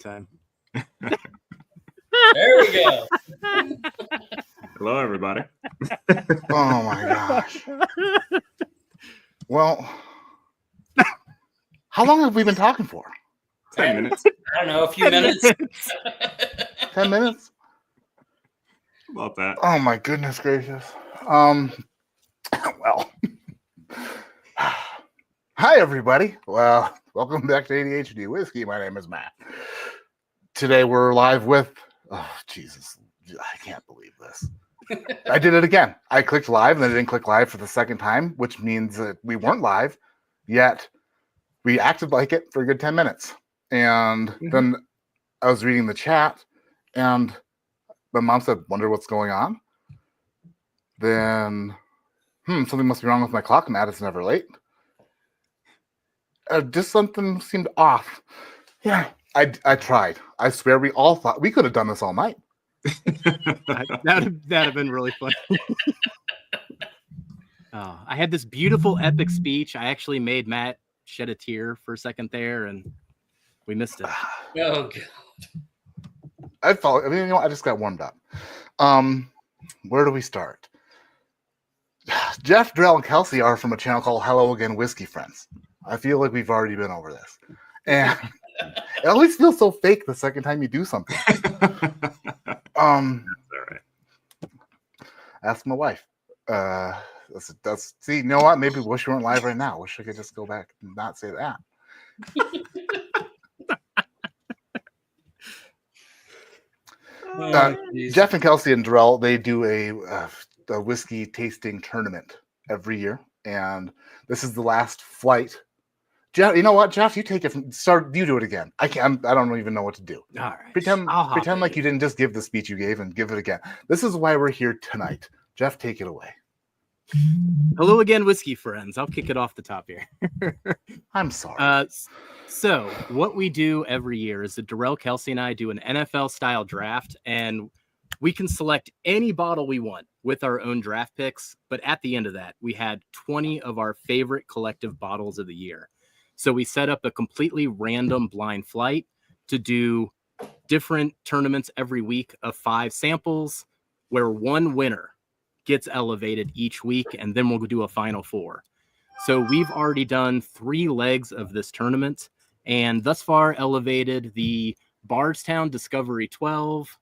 time. There we go. Hello, everybody. Oh my gosh. Well, how long have we been talking for? 10 minutes. I don't know, a few minutes. 10 minutes? About that. Oh my goodness gracious. Well. Hi everybody. Well, welcome back to ADHD Whiskey. My name is Matt. Today we're live with Jesus. I can't believe this. I did it again. I clicked live and then I didn't click live for the second time, which means that we weren't live, yet we acted like it for a good 10 minutes. And then I was reading the chat and my mom said, "Wonder what's going on." Then, something must be wrong with my clock. Matt is never late. Just something seemed off. Yeah, I tried. I swear we all thought we could have done this all night. That'd have been really funny. I had this beautiful epic speech. I actually made Matt shed a tear for a second there, and we missed it. Oh god. I just got warmed up. Where do we start? Jeff, Drell, and Kelsey are from a channel called Hello Again Whiskey Friends. I feel like we've already been over this. And it always feels so fake the second time you do something. That's all right. Ask my wife. See, you know what? Maybe wish we weren't live right now. Wish I could just go back and not say that. Jeff and Kelsey and Darrell, they do a whiskey tasting tournament every year, and this is the last flight. Jeff, you know what, Jeff? You take it from start. You do it again. I can't. I don't even know what to do. All right. Pretend like you didn't just give the speech you gave and give it again. This is why we're here tonight. Jeff, take it away. Hello again, whiskey friends. I'll kick it off the top here. I'm sorry. So what we do every year is that Darrell, Kelsey, and I do an NFL-style draft, and we can select any bottle we want with our own draft picks. But at the end of that, we had 20 of our favorite collective bottles of the year. So we set up a completely random blind flight to do different tournaments every week of 5 samples, where one winner gets elevated each week, and then we'll do a final 4. So we've already done 3 legs of this tournament, and thus far elevated the Bardstown Discovery 12,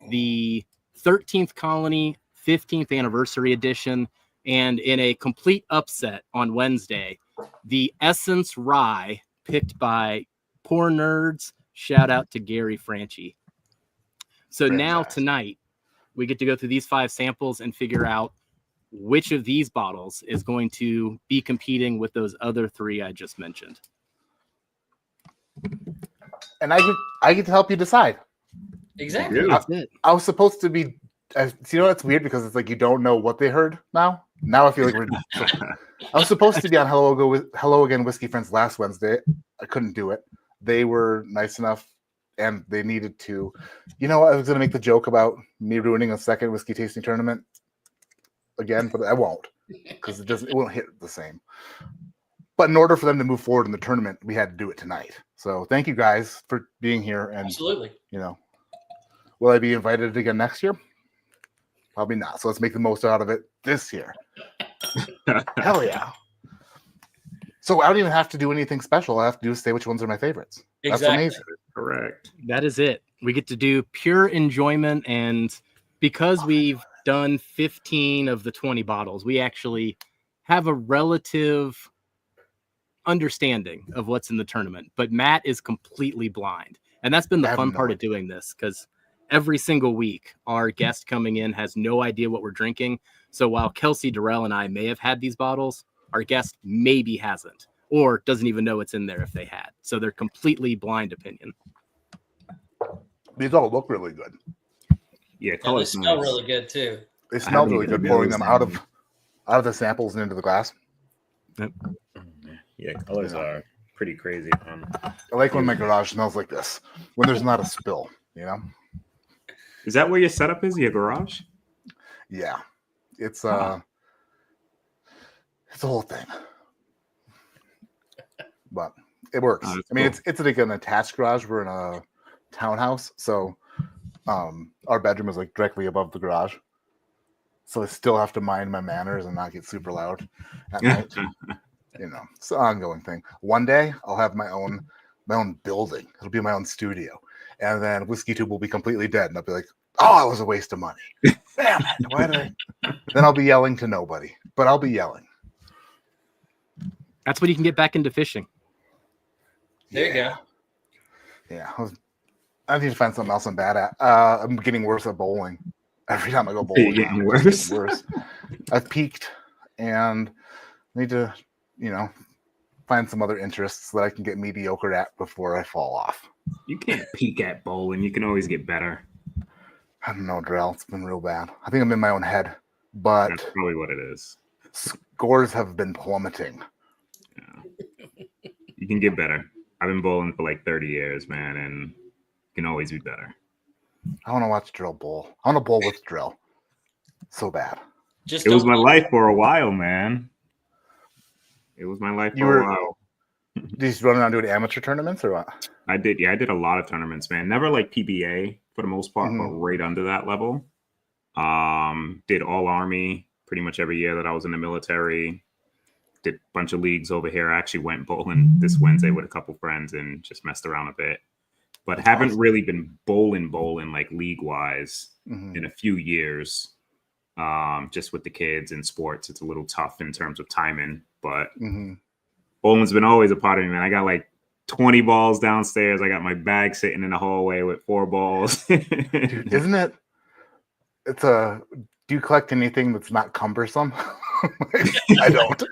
the 13th Colony 15th Anniversary Edition, and in a complete upset on Wednesday, the Essence Rye picked by Poor Nerds. Shout out to Gary Franchi. So now tonight, we get to go through these 5 samples and figure out which of these bottles is going to be competing with those other 3 I just mentioned. And I get to help you decide. Exactly. That's it. I was supposed to be. You know, that's weird because it's like you don't know what they heard now. Now I feel like we're. I was supposed to be on Hello Again Whiskey Friends last Wednesday. I couldn't do it. They were nice enough, and they needed to. You know, I was going to make the joke about me ruining a second whiskey tasting tournament again, but I won't because it won't hit the same. But in order for them to move forward in the tournament, we had to do it tonight. So thank you guys for being here. And Absolutely. You know, will I be invited again next year? Probably not. So let's make the most out of it this year. Hell yeah. So I don't even have to do anything special. All I have to do is say which ones are my favorites. Exactly. That's amazing. Correct. That is it. We get to do pure enjoyment, and because we've done 15 of the 20 bottles, we actually have a relative understanding of what's in the tournament. But Matt is completely blind, and that's been the fun part of doing this, because every single week our guest coming in has no idea what we're drinking. So while Kelsey, Darrell, and I may have had these bottles, our guest maybe hasn't, or doesn't even know it's in there if they had. So they're completely blind opinion. These all look really good. Yeah, They smell really good too. They smell really good pouring them out of the samples and into the glass. Yep. Yeah, colors are pretty crazy. I like when my garage smells like this, when there's not a spill, you know? Is that where your setup is, your garage? Yeah. It's a whole thing. But it works. I mean, cool. it's like an attached garage. We're in a townhouse, so our bedroom is like directly above the garage. So I still have to mind my manners and not get super loud at night. It's an ongoing thing. One day I'll have my own building. It'll be my own studio, and then Whiskey Tube will be completely dead, and I'll be like, "Oh, it was a waste of money. Damn it! Why did I?" Then I'll be yelling to nobody, but I'll be yelling. That's when you can get back into fishing. There you go. Yeah, I need to find something else I'm bad at. I'm getting worse at bowling. Every time I go bowling, You're getting it's worse? worse. I've peaked, and need to, find some other interests that I can get mediocre at before I fall off. You can't peak at bowling. You can always get better. I don't know, Drell. It's been real bad. I think I'm in my own head, but That's probably what it is. scores have been plummeting. You can get better. I've been bowling for like 30 years, man, and you can always be better. I want to watch Drill bowl. I want to bowl with Drill. So bad. It was my life for a while, man. It was my life for a while. Did you just run around doing amateur tournaments or what? I did. Yeah, I did a lot of tournaments, man. Never like PBA for the most part, but right under that level. Did all Army pretty much every year that I was in the military. Did a bunch of leagues over here. I actually went bowling this Wednesday with a couple friends and just messed around a bit. But haven't really been bowling like league-wise in a few years. Just with the kids and sports, it's a little tough in terms of timing. But bowling's been always a part of me, man. I got like 20 balls downstairs. I got my bag sitting in the hallway with 4 balls. Dude, isn't it? Do you collect anything that's not cumbersome? I don't.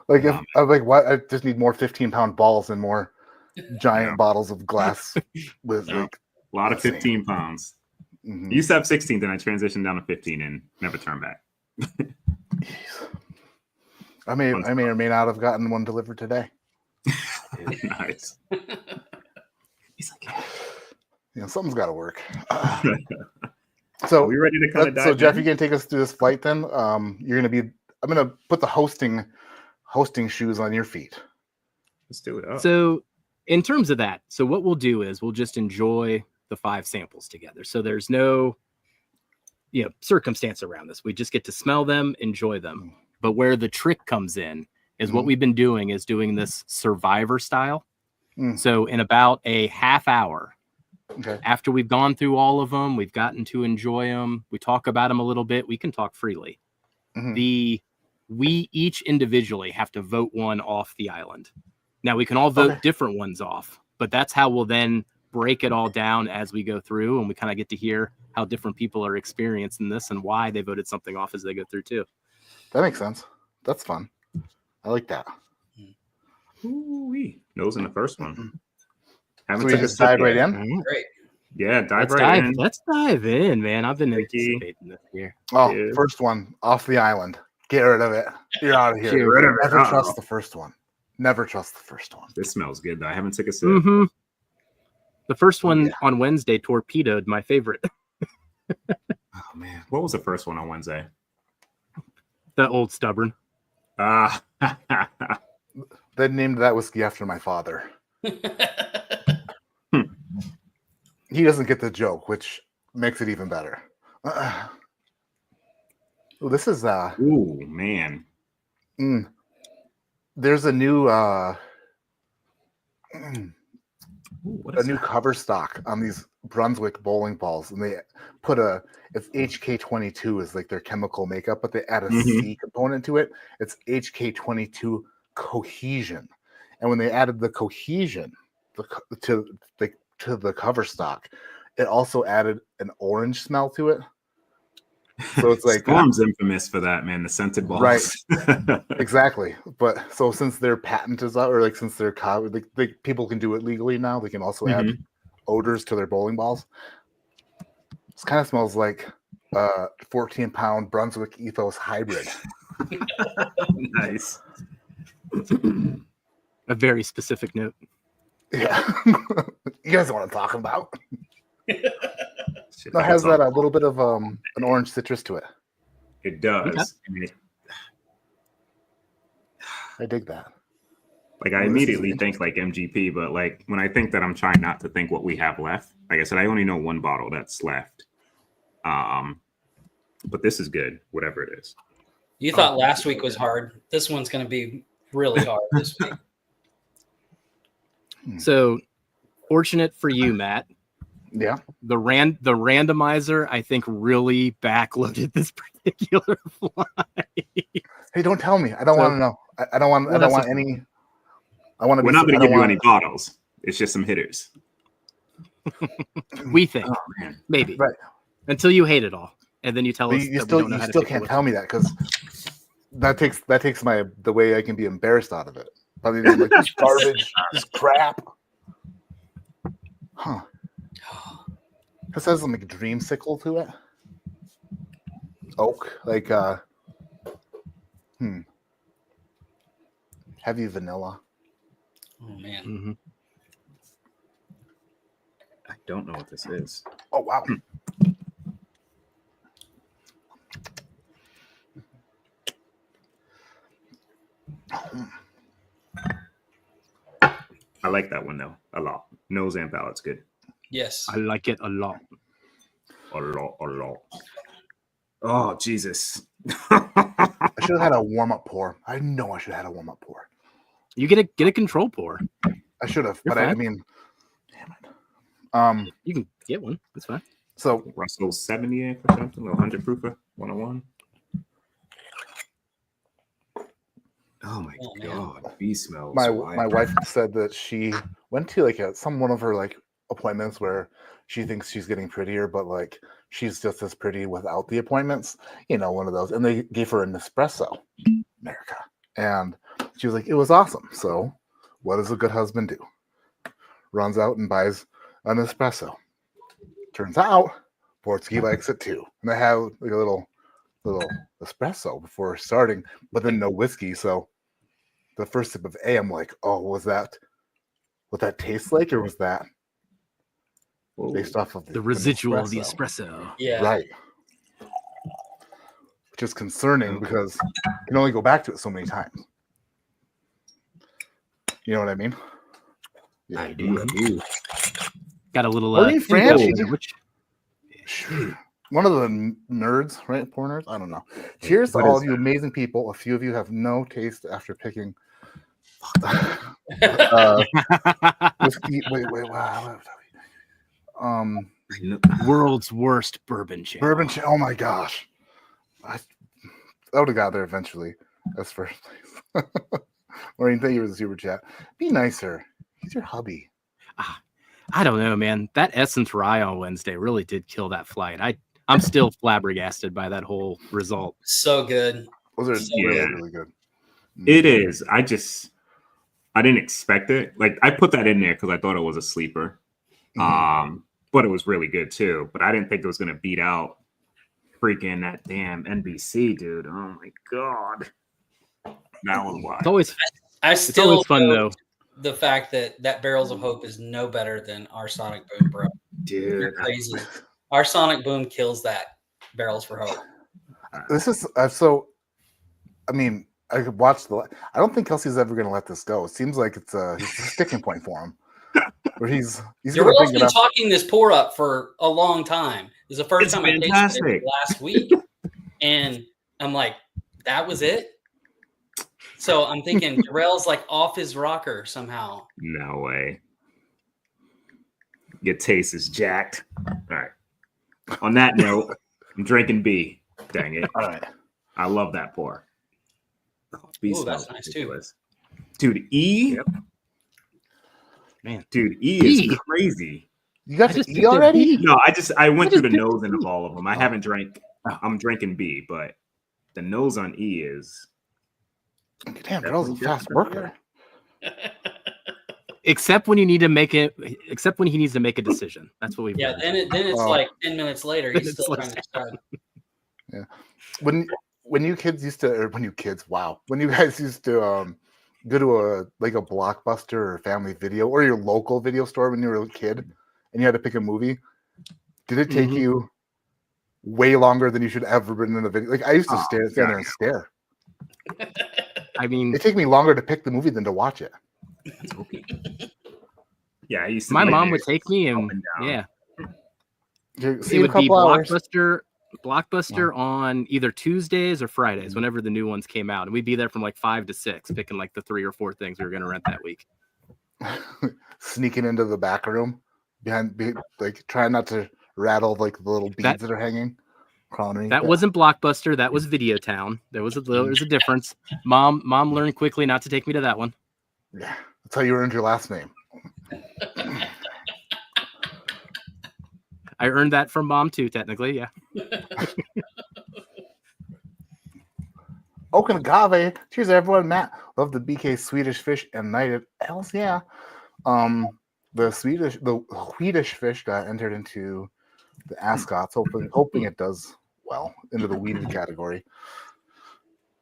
Like if I'm like, what? I just need more 15-pound balls and more giant bottles of glass with like a lot of 15 pounds. I used to have 16, then I transitioned down to 15 and never turned back. I may or may not have gotten one delivered today. Nice. He's like, something's got to work. So are we ready to kind of dive So Jeff, in? you gonna take us through this flight then? You're gonna be. I'm gonna put the hosting shoes on your feet. Let's do it. So in terms of that, so what we'll do is we'll just enjoy the 5 samples together. So there's no circumstance around this. We just get to smell them, enjoy them. But where the trick comes in is what we've been doing is doing this survivor style. So in about a half hour, after we've gone through all of them, we've gotten to enjoy them, we talk about them a little bit, we can talk freely. We each individually have to vote one off the island. Now we can all vote different ones off, but that's how we'll then break it all down as we go through, and we kind of get to hear how different people are experiencing this and why they voted something off as they go through too. That makes sense. That's fun. I like that. Ooh-wee. Nose in the first one. So we just dive right in? Great. Yeah, dive in. in. Let's dive in, man. I've been anticipating this here. Oh, first one off the island. Get rid of it. You're out of here. Get rid of it. Never trust the first one. Never trust the first one. This smells good, though. I haven't took a sip. The first one on Wednesday torpedoed my favorite. Oh, man. What was the first one on Wednesday? The Old Stubborn. They named that whiskey after my father. He doesn't get the joke, which makes it even better. This is ooh, man. There's a new new cover stock on these Brunswick bowling balls, and they put it's HK22 is like their chemical makeup, but they add a C component to it. It's HK22 cohesion, and when they added the cohesion to the cover stock, it also added an orange smell to it. So it's like Storm's infamous for that, man. The scented balls, right? Exactly. But so since their patent is out, or like since their people can do it legally now, they can also add odors to their bowling balls. This kind of smells like 14-pound Brunswick Ethos hybrid. Nice. A very specific note. Yeah. You guys know what I'm talking about. Shit, It has that a little bit of an orange citrus to it. It does. Okay. I mean, I dig that. Like I immediately think like MGP, but like when I think that, I'm trying not to think what we have left. Like I said, I only know one bottle that's left. But this is good, whatever it is. You thought last week was hard. This one's going to be really hard this week. So fortunate for you, Matt. Yeah. The randomizer, I think, really backloaded this particular fly. Hey, don't tell me. I don't want to know. I don't want. I don't want any. I want to. We're not going to give you any bottles. It's just some hitters. We think, man. maybe, Right. Until you hate it all, and then you tell us. You still can't tell me that because that takes the way I can be embarrassed out of it. Probably like this garbage, this crap. Huh. This has like a dreamsicle to it. Oak, like heavy vanilla. Oh man. Mm-hmm. I don't know what this is. Oh wow. I like that one though a lot. Nose and palate's good. Yes. I like it a lot. A lot. Oh Jesus! I should have had a warm-up pour. I know I should have had a warm-up pour. You get a control pour. I should have, You're but I fine. mean, damn it. You can get one. That's fine. So Russell 78 or something, a 100 proofer, 101. Oh my Oh, man. god, bee smells. my Why? wife said that she went to like one of her like appointments where she thinks she's getting prettier, but like she's just as pretty without the appointments. You know, one of those. And they gave her an espresso, America, and she was like, it was awesome. So, what does a good husband do? Runs out and buys an espresso. Turns out, Portsky likes it too, and they have like a little espresso before starting, but then no whiskey. So, the first sip of A, I'm like, oh, was that what that tastes like, or was that based off of The residual of the espresso. Yeah. Right. Which is concerning because you can only go back to it so many times. You know what I mean? Yeah. I do. Got a little. Are you French? Which One of the nerds, right? Poor nerds? I don't know. Cheers to What all is you amazing people. A few of you have no taste after picking whiskey. Wait. Wow. world's worst bourbon channel. Oh my gosh. I would have got there eventually. That's first place. Maureen, thank you for the super chat. Be nicer. He's your hubby. I don't know, man. That Essence Rye on Wednesday really did kill that flight. I'm still flabbergasted by that whole result. So good. Those are really, Yeah. really good. It is. I didn't expect it. Like I put that in there because I thought it was a sleeper. But it was really good too. But I didn't think it was gonna beat out freaking that damn NBC, dude. Oh my god. That was wild. It's always fun though. The fact that Barrels of Hope is no better than our Sonic Boom, bro. Dude. You're crazy. Our Sonic Boom kills that Barrels for Hope. This is so. I mean, I could watch the. I don't think Kelsey's ever going to let this go. It seems like it's a sticking point for him, where he's going to Darrell's pick it been up. talking this pour up for a long time. It's the first time I tasted it last week, and I'm like, that was it. So I'm thinking Darrell's like off his rocker somehow. No way. Your taste is jacked. All right. On that note, I'm drinking B. Dang it. All right. I love that pour. Oh, B Ooh, smells that's nice, too. ridiculous. Dude, E? Yep. Man. Dude, E is E. crazy. You got I to just eat picked a already? B. No, I went through the just nose picked into E. all of them. I haven't drank. I'm drinking B, but the nose on E is. Damn, Darrell's a fast worker. Except when you need to make it. Except when he needs to make a decision. That's what we've. Yeah, learned. then it's Oh. like 10 minutes later, he's It's still like- trying to decide. When you kids used to, or when you kids, wow, when you guys used to go to a Blockbuster or Family Video or your local video store when you were a kid, and you had to pick a movie, did it take Mhm. you way longer than you should ever been in the video? Like I used to stand there and stare. I mean, It take me longer to pick the movie than to watch it. That's okay. Yeah, I used to. My be mom there would take me, up and and down. yeah, See it you in a would be couple hours. Blockbuster on either Tuesdays or Fridays, whenever the new ones came out, and we'd be there from like 5 to 6, picking like the 3 or 4 things we were going to rent that week. Sneaking into the back room like trying not to rattle like the little beads that are hanging. That wasn't Blockbuster. That was Video Town. There's a difference. Mom learned quickly not to take me to that one. Yeah, that's how you earned your last name. I earned that from Mom too, technically. Yeah. Oak and agave. Cheers, everyone. Matt, love the BK Swedish fish and knighted. Hells yeah. The Swedish fish got entered into the Ascots, hoping it does well into the weeded category.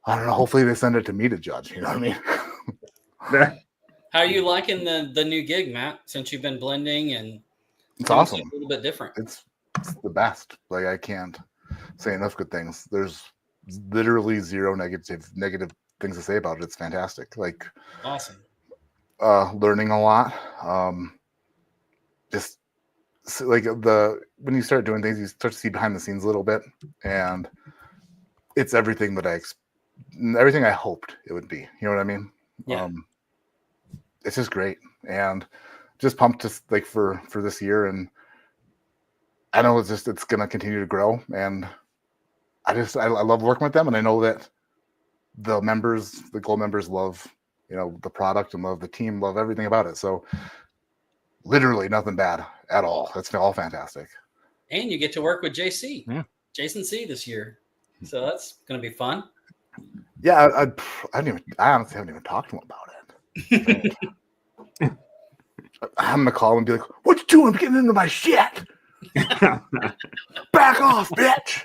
I don't know. Hopefully they send it to me to judge. You know what I mean? How are you liking the new gig, Matt? Since you've been blending and it's awesome. A little bit different. It's the best. Like I can't say enough good things. There's literally zero negative things to say about it. It's fantastic. Like awesome. Learning a lot. Just like when you start doing things, you start to see behind the scenes a little bit, and it's everything that everything I hoped it would be. You know what I mean? Yeah. It's just great, and just pumped to like for this year, and I know it's gonna continue to grow, and I love working with them, and I know that the gold members love the product and love the team, love everything about it. So literally nothing bad at all. That's all fantastic. And you get to work with JC, Jason C this year, so that's gonna be fun. Yeah, I honestly haven't even talked to him about it. I'm gonna call him and be like, "What you doing? I'm getting into my shit. Back off, bitch."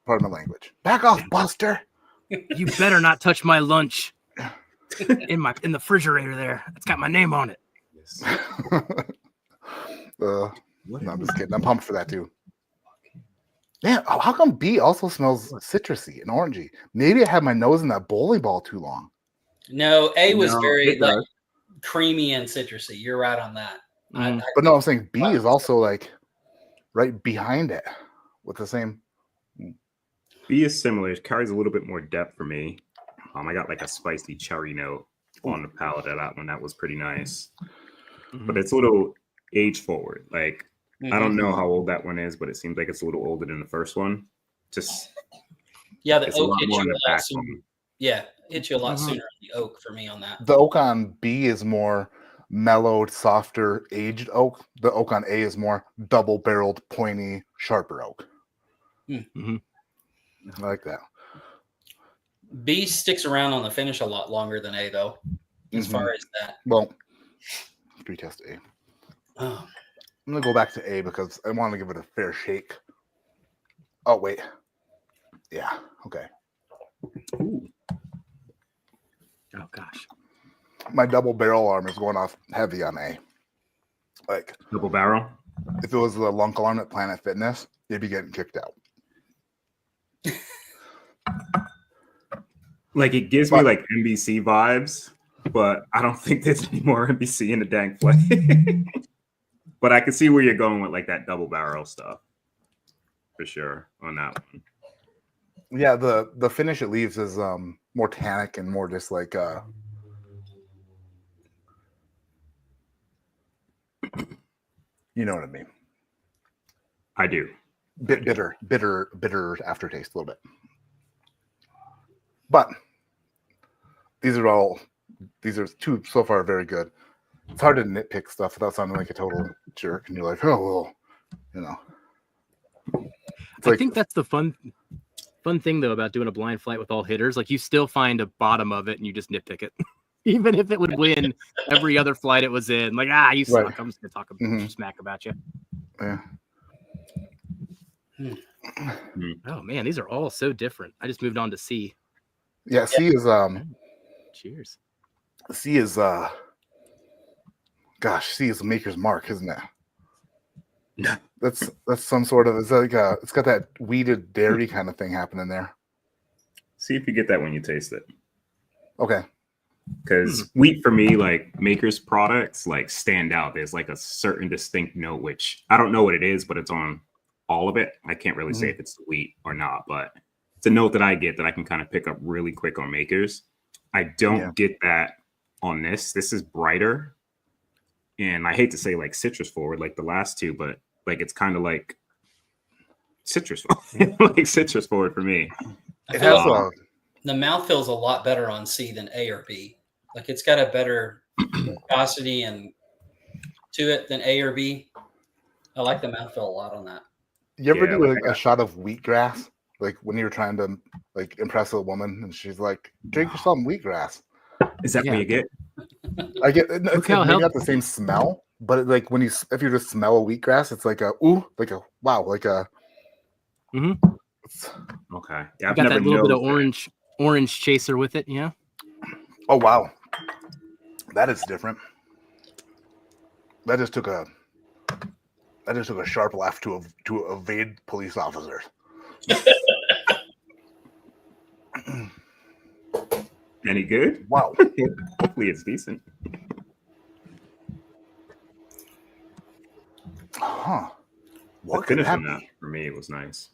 Pardon my language. Back off, Buster. You better not touch my lunch in the refrigerator there. It's got my name on it. Yes. No, I'm just kidding. I'm pumped for that too. Man, how come B also smells citrusy and orangey? Maybe I had my nose in that bowling ball too long. No, A was very like creamy and citrusy. You're right on that. But no, I'm saying B is also like right behind it with the same. B is similar. It carries a little bit more depth for me. I got like a spicy cherry note on the palate of that one. That was pretty nice. But it's a little age forward. Like I don't know how old that one is, but it seems like it's a little older than the first one. Just the oak hits you a lot sooner. Yeah, hits you a lot sooner. The oak for me on that. The oak on B is more mellowed, softer, aged oak. The oak on A is more double-barreled, pointy, sharper oak. Mm-hmm. I like that. B sticks around on the finish a lot longer than A, though, as far as that. Well, retest A. Oh. I'm going to go back to A because I want to give it a fair shake. Oh, wait. Yeah, okay. Ooh. Oh, gosh. My double barrel arm is going off heavy on A. Like double barrel? If it was the lunk arm at Planet Fitness, they'd be getting kicked out. Like it gives me like NBC vibes, but I don't think there's any more NBC in the dang play. But I can see where you're going with like that double barrel stuff for sure on that one. Yeah, the finish it leaves is more tannic and more just like you know what I mean. I do. Bitter aftertaste a little bit. But these are two so far very good. It's hard to nitpick stuff without sounding like a total jerk, and you're like, oh well, you know. I think that's the fun thing though about doing a blind flight with all hitters. Like you still find a bottom of it and you just nitpick it. Even if it would win every other flight it was in. Like, you suck. Right. I'm just gonna talk smack about you. Yeah. Oh man, these are all so different. I just moved on to C. Yeah, C is cheers. C is C is Maker's Mark, isn't it? Yeah. That's some sort of, it's like it's got that weeded dairy kind of thing happening there. See if you get that when you taste it. Okay. because wheat for me, like Maker's products, like stand out. There's like a certain distinct note, which I don't know what it is, but it's on all of it. I can't really say if it's wheat or not, but it's a note that I get that I can kind of pick up really quick on Makers. I don't get that on this. This is brighter, and I hate to say like citrus forward, like the last two, but like it's kind of like citrus, like citrus forward for me. I feel like the mouth feels a lot better on C than A or B. Like it's got a better viscosity and to it than A or B. I like the mouthfeel a lot on that. You ever do a shot of wheatgrass? Like when you're trying to like impress a woman and she's like, drink some wheatgrass. Is that what you get? I get it's maybe not the same smell, but like when if you just smell a wheatgrass, it's like a wow, like a okay. Yeah, I've got that little bit of orange chaser with it, yeah. Oh wow. That is different. That just took a sharp left to evade police officers. Any good? Wow. Hopefully it's decent. Huh. What the could finish that on that be? For me, it was nice.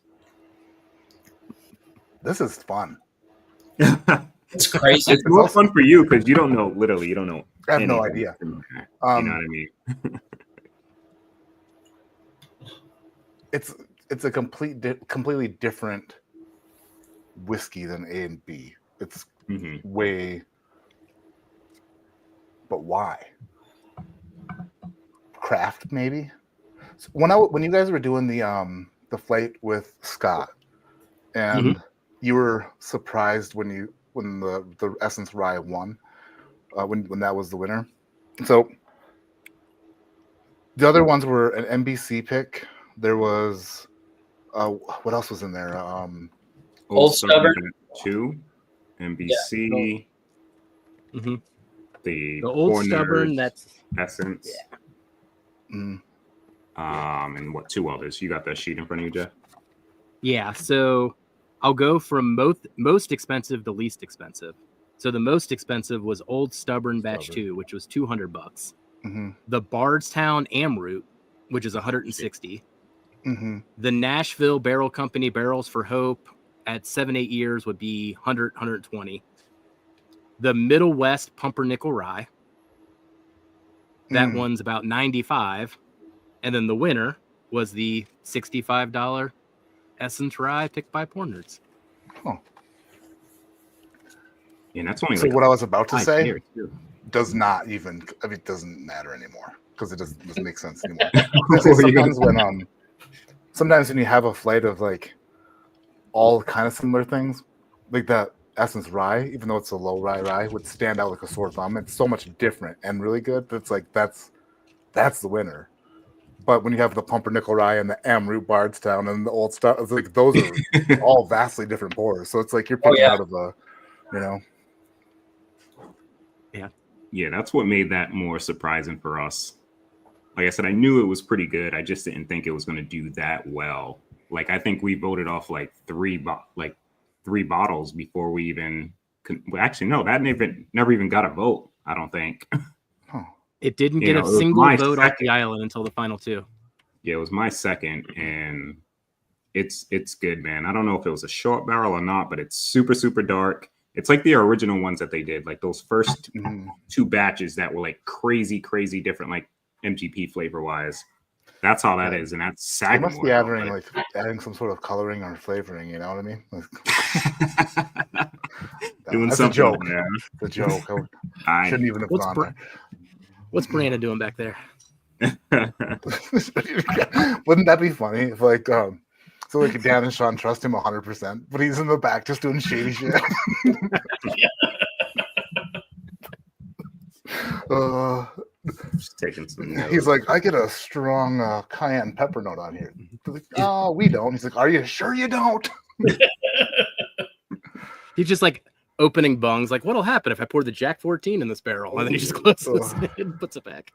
This is fun. It's crazy. It's more fun for you because you don't know. Literally, you don't know. I have no idea. You know what I mean? It's a completely different whiskey than A and B. It's way, but why? Craft maybe. So when you guys were doing the flight with Scott, and you were surprised when the Essence Rye won, when that was the winner. So the other ones were an NBC pick. There was what else was in there? Old Stubborn 2, NBC. Yeah. The Old Stubborn. That's Essence. Yeah. And what 2 others? You got that sheet in front of you, Jeff? Yeah. So I'll go from most expensive to least expensive. So the most expensive was Old Stubborn Batch 2, which was $200. The Bardstown Amroot, which is $160. The Nashville Barrel Company Barrels for Hope at 7-8 years would be $100, $120. The Middle West Pumpernickel Rye, that one's about $95. And then the winner was the $65 Essence Rye picked by Pour Nerds. Oh. Yeah, that's only so what I was about to say does not even, I mean, it doesn't matter anymore because it doesn't make sense anymore. Sometimes when you have a flight of like all kind of similar things, like that Essence Rye, even though it's a low rye, would stand out like a sore thumb. It's so much different and really good. But it's like that's the winner. But when you have the Pumpernickel Rye and the Amroot Bardstown and the old stuff, it's like those are all vastly different pours. So it's like you're picking out of a, Yeah, that's what made that more surprising for us. Like I said, I knew it was pretty good. I just didn't think it was going to do that well. Like I think we voted off like three bottles before we even. Actually, no, that never even got a vote. I don't think. It didn't get a single vote off the island until the final 2. Yeah, it was my second, and it's good, man. I don't know if it was a short barrel or not, but it's super, super dark. It's like the original ones that they did, like those first 2 batches that were like crazy, crazy different, like MGP flavor wise. That's how that is, and that's Sagamore. You must be adding some sort of coloring or flavoring. You know what I mean? Doing that's something. A joke. Man. It's a joke. I shouldn't even have gone there. What's Brandon doing back there? Wouldn't that be funny if so like Dan and Sean trust him 100%, but he's in the back just doing shady shit. Just taking some notes. He's like, I get a strong cayenne pepper note on here. Like, oh, we don't. He's like, are you sure you don't? He's just like opening bungs, like, what'll happen if I pour the Jack 14 in this barrel? And then he just closes it and puts it back.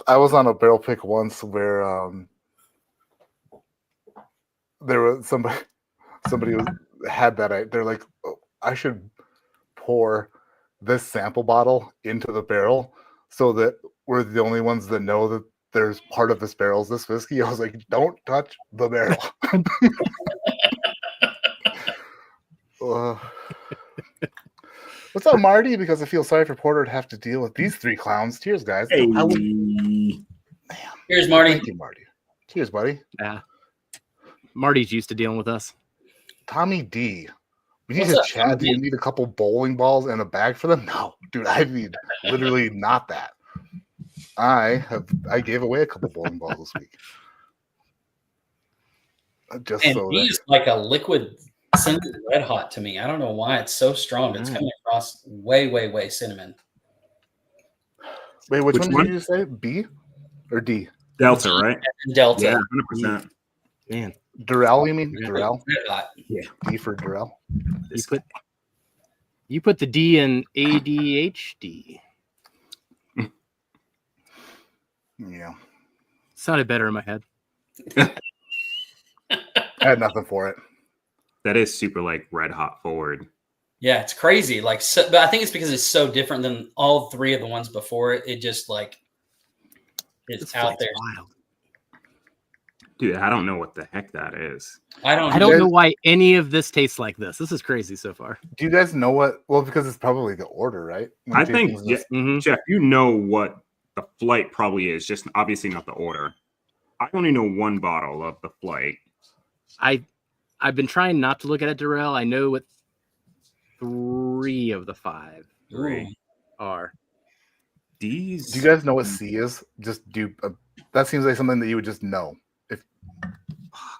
I was on a barrel pick once where there was somebody had that. They're like, oh, I should pour this sample bottle into the barrel so that we're the only ones that know that there's part of this barrel is this whiskey. I was like, don't touch the barrel. What's up, Marty? Because I feel sorry for Porter to have to deal with these three clowns. Cheers, guys. Hey. Here's Marty. Thank you, Marty. Cheers, buddy. Yeah. Marty's used to dealing with us. Tommy D. We need What's to up, chat. Tommy Do you D? need a couple bowling balls and a bag for them? No, dude, I need literally not that. I gave away a couple bowling balls this week. Just And so he's like a liquid cinnamon red hot to me. I don't know why it's so strong. It's coming across way cinnamon. Wait, which Which one one? did you say? B or D? Delta, right? Delta. Yeah, 100%. Man, Durrell, you mean? Durrell? Red hot. D for Durrell. you put the D in ADHD. Yeah. Sounded better in my head. I had nothing for it. That is super like red hot forward. Yeah, it's crazy. Like, but I think it's because it's so different than all three of the ones before it. It just like it's This out flight's there. wild. Dude, I don't know what the heck that is. I don't know why any of this tastes like this. This is crazy so far. Do you guys know what? Well, because it's probably the order, right? When I think, tastings this- Jeff, you know what the flight probably is, just obviously not the order. I only know one bottle of the flight. I've been trying not to look at it, Darrell. I know what 3 of the 5 are. These. Do you guys know what C is? Just do. That seems like something that you would just know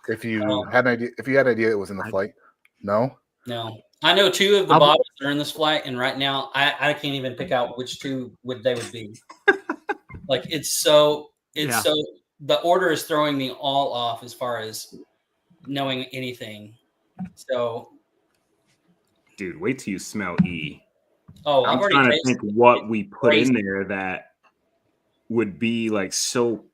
if you had an idea. If you had an idea it was in the flight. No. No, I know 2 of the bottles are in this flight, and right now I can't even pick out which 2 would be. Like it's so the order is throwing me all off as far as knowing anything. So, dude, wait till you smell E. Oh, I'm I've already trying to tasted think what we put crazy. in there that would be like so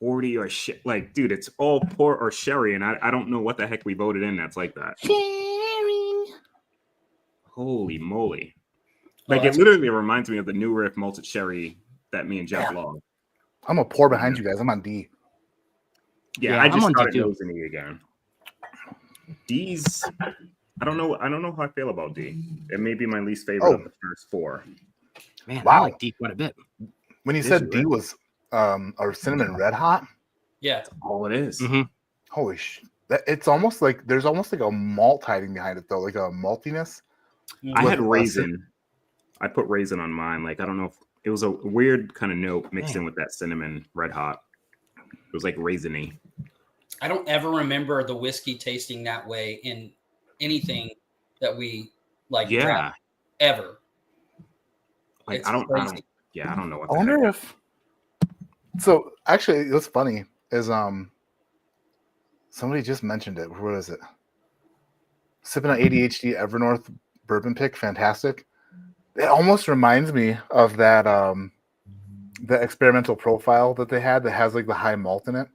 porty or shit. Like, dude, it's all port or sherry, and I don't know what the heck we voted in that's like that. Sherry. Holy moly! Oh, Like it literally reminds me of the New Riff malted sherry that me and Jeff logged. I'm a pour behind you guys. I'm on D. Yeah, I just I'm on thought D it too. was an E again. D's. I don't know how I feel about D. It may be my least favorite of the first 4. Man, Wow. I like D quite a bit. When you Is said it D really? was or cinnamon red hot, Yeah, All it is. Mm-hmm. holy sh! It's almost like there's almost like a malt hiding behind it though, like a maltiness. I With had a raisin. I put raisin on mine. Like I don't know if it was a weird kind of note mixed in with that cinnamon red hot. It was like raisiny. I don't ever remember the whiskey tasting that way in anything that we like. Yeah. draft ever. Like It's I don't crazy. I don't know what I the heck. wonder if. So actually, what's funny is somebody just mentioned it. What is it? Sipping on ADHD Evernorth bourbon pick, fantastic. It almost reminds me of that the experimental profile that they had that has like the high malt in it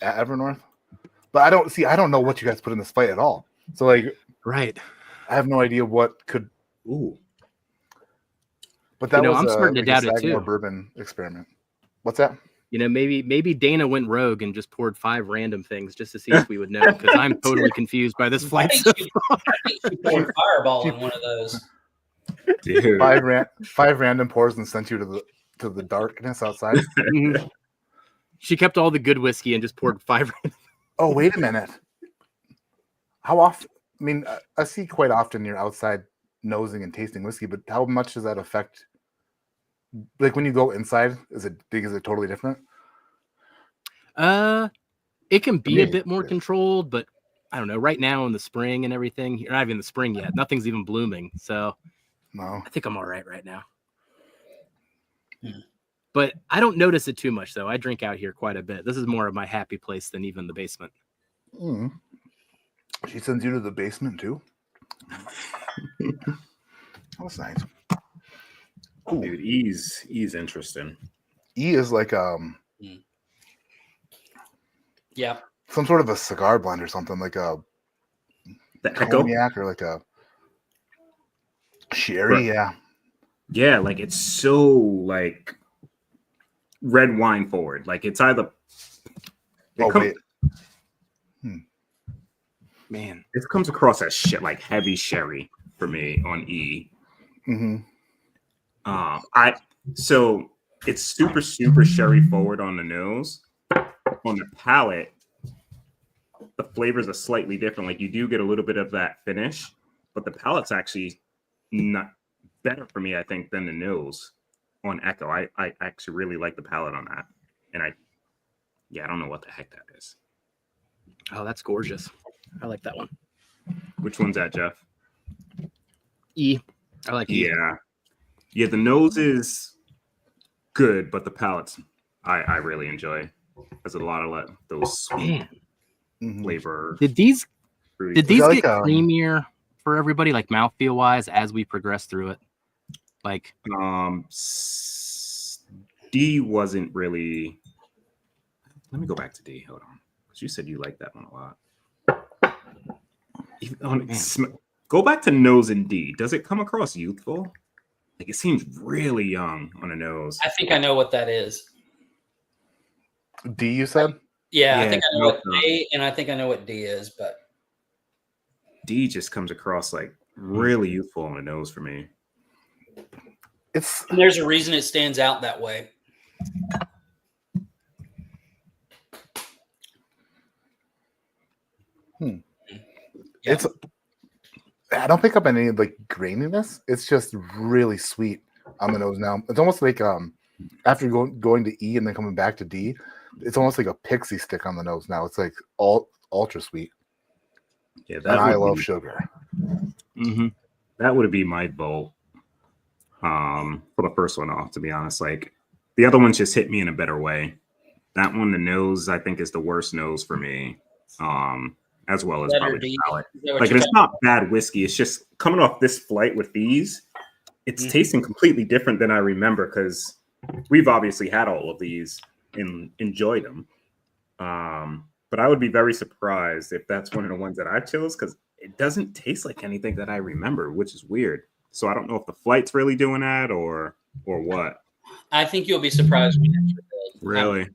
at Evernorth. But I don't know what you guys put in this fight at all. So like, Right. I have no idea what could. Ooh. But that was I'm starting to like doubt a it Sagamore too. bourbon experiment. What's that? Maybe Dana went rogue and just poured 5 random things just to see if we would know, because I'm totally confused by this I flight. think she poured Fireball in one of those. Dude. 5 random pours and sent you to the darkness outside. Mhm. She kept all the good whiskey and just poured 5 random. Oh, wait a minute. How often? I mean, I see quite often you're outside nosing and tasting whiskey, but how much does that affect? Like when you go inside, is it totally different? It can be a Me, bit more yeah. controlled, but I don't know. Right now in the spring and everything, you're not even in the spring yet. Nothing's even blooming, so No. I think I'm all right now. Hmm. But I don't notice it too much, though. I drink out here quite a bit. This is more of my happy place than even the basement. Mm. She sends you to the basement too. That's nice. Ooh. Dude, E's interesting. E is like Yeah. some sort of a cigar blend or something, like a The Echo. cognac or like a sherry. Yeah, Yeah, like it's so like red wine forward. Like it's either. Wait. Man, This comes across as shit like heavy sherry for me on E. So it's super sherry forward on the nose. On the palate, the flavors are slightly different. Like you do get a little bit of that finish, but the palate's actually not better for me, I think, than the nose on Echo. I actually really like the palate on that. And I don't know what the heck that is. oh, that's gorgeous. I like that one. Which one's that, Jeff? E. I like E. Yeah, the nose is good, but the palate's I really enjoy. There's a lot of those sweet flavor. Did these get like, creamier for everybody, like mouthfeel wise, as we progress through it? Like D wasn't really. Let me go back to D. Hold on, because you said you liked that one a lot. Go back to nose and D. Does it come across youthful? Like it seems really young on the nose. I think I know what that is. D, you said? Yeah, I think I know what A, and I think I know what D is, but D just comes across like really youthful on the nose for me. There's a reason it stands out that way. It's. I don't pick up any like graininess. It's just really sweet on the nose now. It's almost like after going to E and then coming back to D, it's almost like a pixie stick on the nose now. It's like ultra sweet. Yeah, and I love sugar. That would be my vote for the first one off, to be honest. Like the other ones just hit me in a better way. That one, the nose, I think is the worst nose for me. As well as probably the palate. Like it's not bad whiskey. It's just coming off this flight with these, it's tasting completely different than I remember because we've obviously had all of these and enjoyed them. But I would be very surprised if that's one of the ones that I chose because it doesn't taste like anything that I remember, which is weird. So I don't know if the flight's really doing that or what. I think you'll be surprised when it's really.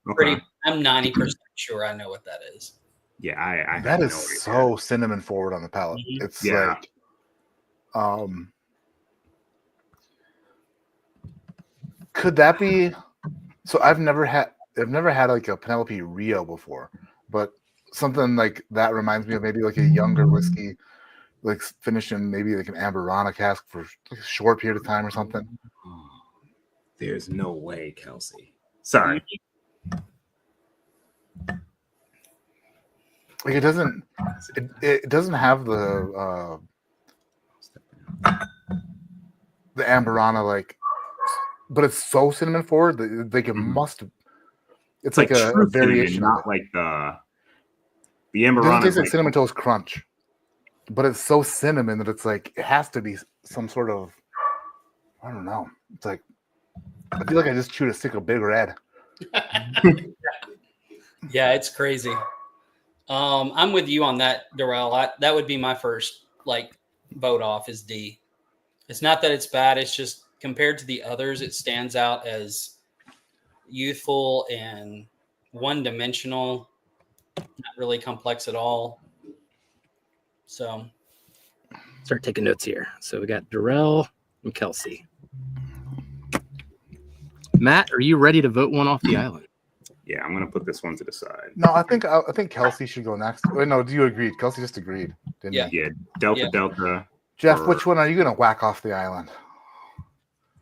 I'm 90% sure I know what that is. Yeah, I that is so cinnamon forward on the palate. It's like, could that be? So I've never had like a Penelope Rio before, but something like that reminds me of maybe like a younger whiskey, like finished in maybe like an Amberana cask for like a short period of time or something. There's no way, Kelsey. Sorry. Like it doesn't have the Amberana like, but it's so cinnamon forward that like it must. It's like a variation, not like the Amberana. It tastes like Cinnamon Toast Crunch, but it's so cinnamon that it's like it has to be some sort of, I don't know. It's like I feel like I just chewed a stick of Big Red. Yeah, it's crazy. I'm with you on that, Darrell. That would be my first vote off is D. It's not that it's bad. It's just compared to the others, it stands out as youthful and one-dimensional, not really complex at all. So, start taking notes here. So we got Darrell and Kelsey. Matt, are you ready to vote one off the island? Yeah, I'm gonna put this one to the side. No, I think Kelsey should go next. Wait, no, do you agree? Kelsey just agreed, didn't you? Yeah, Delta. Jeff, which one are you gonna whack off the island?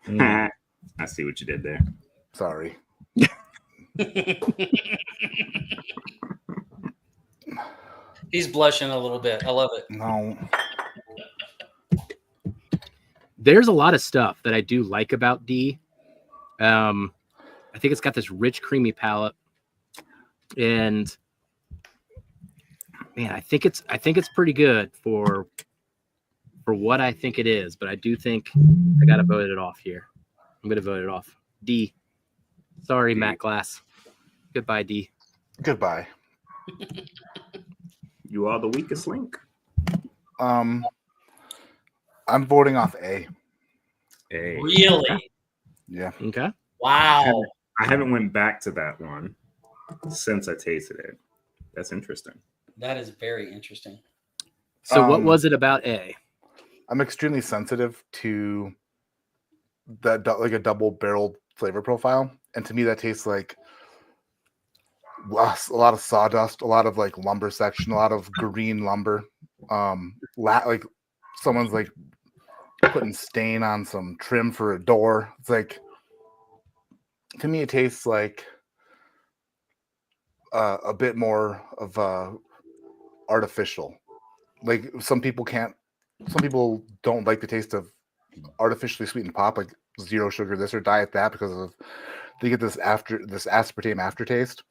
I see what you did there. Sorry. He's blushing a little bit. I love it. No. There's a lot of stuff that I do like about D. I think it's got this rich, creamy palate, and man, I think it's pretty good for what I think it is. But I do think I gotta vote it off here. I'm gonna vote it off. D. Sorry, Matt Glass. Goodbye, D. Goodbye. You are the weakest link. I'm voting off A. A. Really? Yeah. Okay. Wow. I haven't went back to that one since I tasted it. That's interesting. That is very interesting. So what was it about A? I'm extremely sensitive to that, like a double-barreled flavor profile, and to me that tastes like a lot of sawdust, a lot of like lumber section, a lot of green lumber. Like someone's like putting stain on some trim for a door. It's like, to me, it tastes like a bit more of artificial. Like some people don't like the taste of artificially sweetened pop, like zero sugar this or diet that, because of they get this aspartame aftertaste.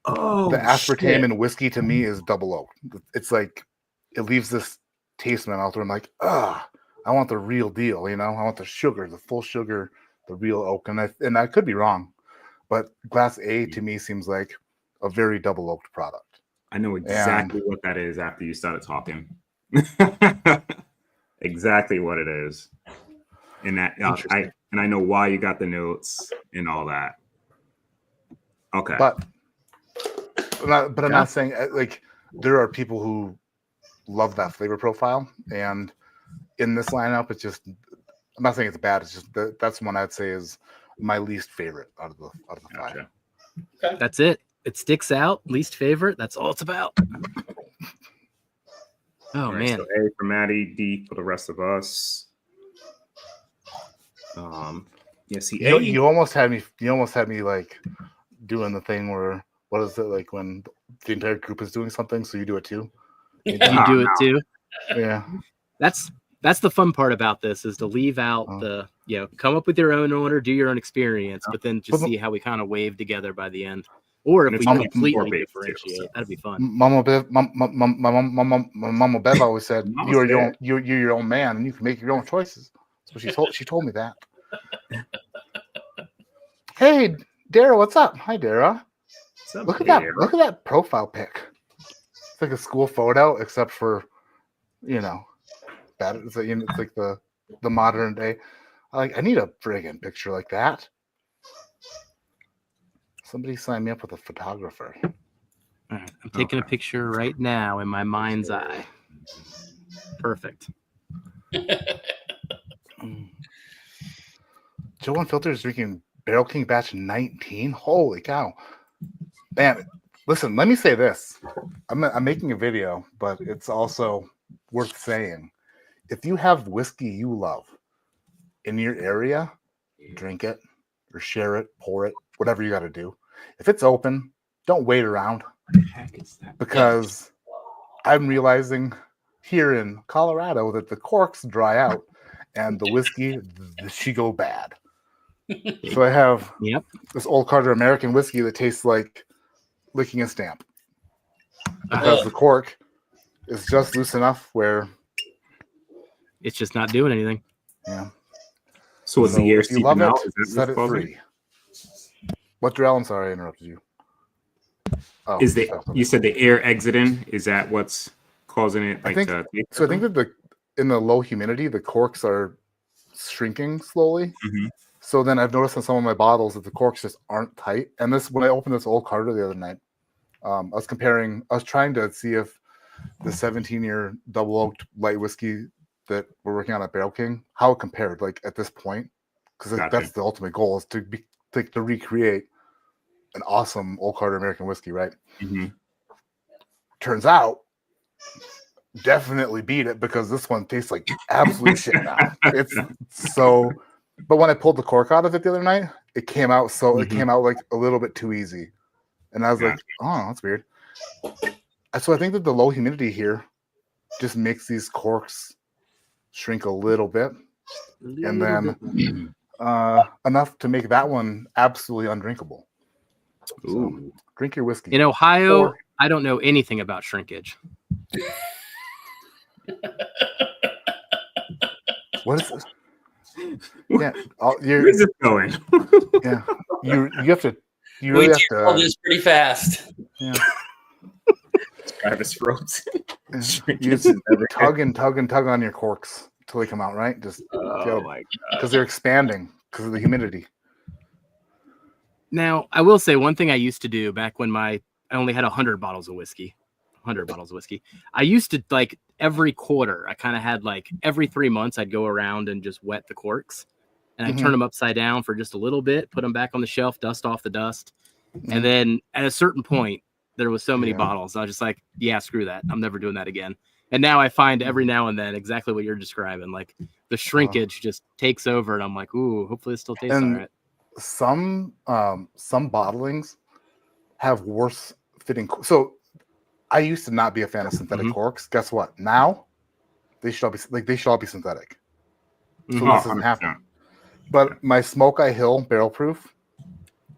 Oh, the aspartame in whiskey to me is double oaked. It's like it leaves this taste in my mouth where I'm like, I want the real deal, I want the sugar, the full sugar, the real oak. And I could be wrong, but Glass A to me seems like a very double oaked product. I know exactly what that is after you started talking. Exactly what it is. And that I know why you got the notes and all that. Okay. But I'm not saying, like, there are people who love that flavor profile, and in this lineup, it's just, I'm not saying it's bad. It's just that's one I'd say is my least favorite out of the five. Okay. That's it. It sticks out. Least favorite. That's all it's about. Oh, All right, man. so A for Maddie, D for the rest of us. See, A. You almost had me like doing the thing where, what is it, like when the entire group is doing something, so you do it too? You do it too. Yeah. That's the fun part about this, is to leave out the, come up with your own order, do your own experience, but then just see how we kind of wave together by the end. Or if we completely differentiate, that'd be fun. Mama Bev always said, you're your own man and you can make your own choices. So she told me that. Hey, Dara, what's up? Hi, Dara. Look at that profile pic. It's like a school photo, except for, bad. It's like the modern day. I need a friggin' picture like that. Somebody sign me up with a photographer. All right, I'm taking a picture right now in my mind's eye. Perfect. Joe Unfiltered is drinking Barrel King Batch 19. Holy cow. Man, listen, let me say this. I'm making a video, but it's also worth saying. If you have whiskey you love in your area, drink it or share it, pour it, whatever you got to do. If it's open, don't wait around, because I'm realizing here in Colorado that the corks dry out and the whiskey, she go bad. So I have this Old Carter American whiskey that tastes like licking a stamp, because the cork is just loose enough where it's just not doing anything. Yeah. So is the air seeping out? Set it free. What, Darrell? I'm sorry I interrupted you. Oh, you said the air exiting? Is that what's causing it? I think that in the low humidity, the corks are shrinking slowly. Mm-hmm. So then I've noticed in some of my bottles that the corks just aren't tight. And when I opened this Old Carter the other night, I was trying to see if the 17-year double oaked light whiskey that we're working on at Barrel King, how it compared, like, at this point, because that's the ultimate goal, is to recreate an awesome Old Carter American whiskey, right? Mm-hmm. Turns out, definitely beat it, because this one tastes like absolute shit now. It's so, but when I pulled the cork out of it the other night, it came out it came out like a little bit too easy, and I was like, oh, that's weird. So I think that the low humidity here just makes these corks shrink a little bit, and then enough to make that one absolutely undrinkable. So, drink your whiskey. In Ohio, I don't know anything about shrinkage. What is this? Yeah, where's this going? Yeah, you have to. You really have to. All this pretty fast. Yeah. Travis frozen. You just tug and tug and tug on your corks till they come out, right? Just Oh my god! because they're expanding because of the humidity. Now, I will say one thing I used to do back when I only had 100 bottles of whiskey. 100 bottles of whiskey. I used to, like, every quarter, I kind of had, like, every 3 months, I'd go around and just wet the corks. And I'd turn them upside down for just a little bit, put them back on the shelf, dust off the dust. And then at a certain point, there was so many bottles. I was just like, yeah, screw that. I'm never doing that again. And now I find every now and then exactly what you're describing. Like, the shrinkage just takes over, and I'm like, ooh, hopefully it still tastes all right. Some bottlings have worse fitting. So I used to not be a fan of synthetic corks. Guess what? Now they should all be synthetic. So this doesn't happen. But my Smoke Eye Hill barrel proof,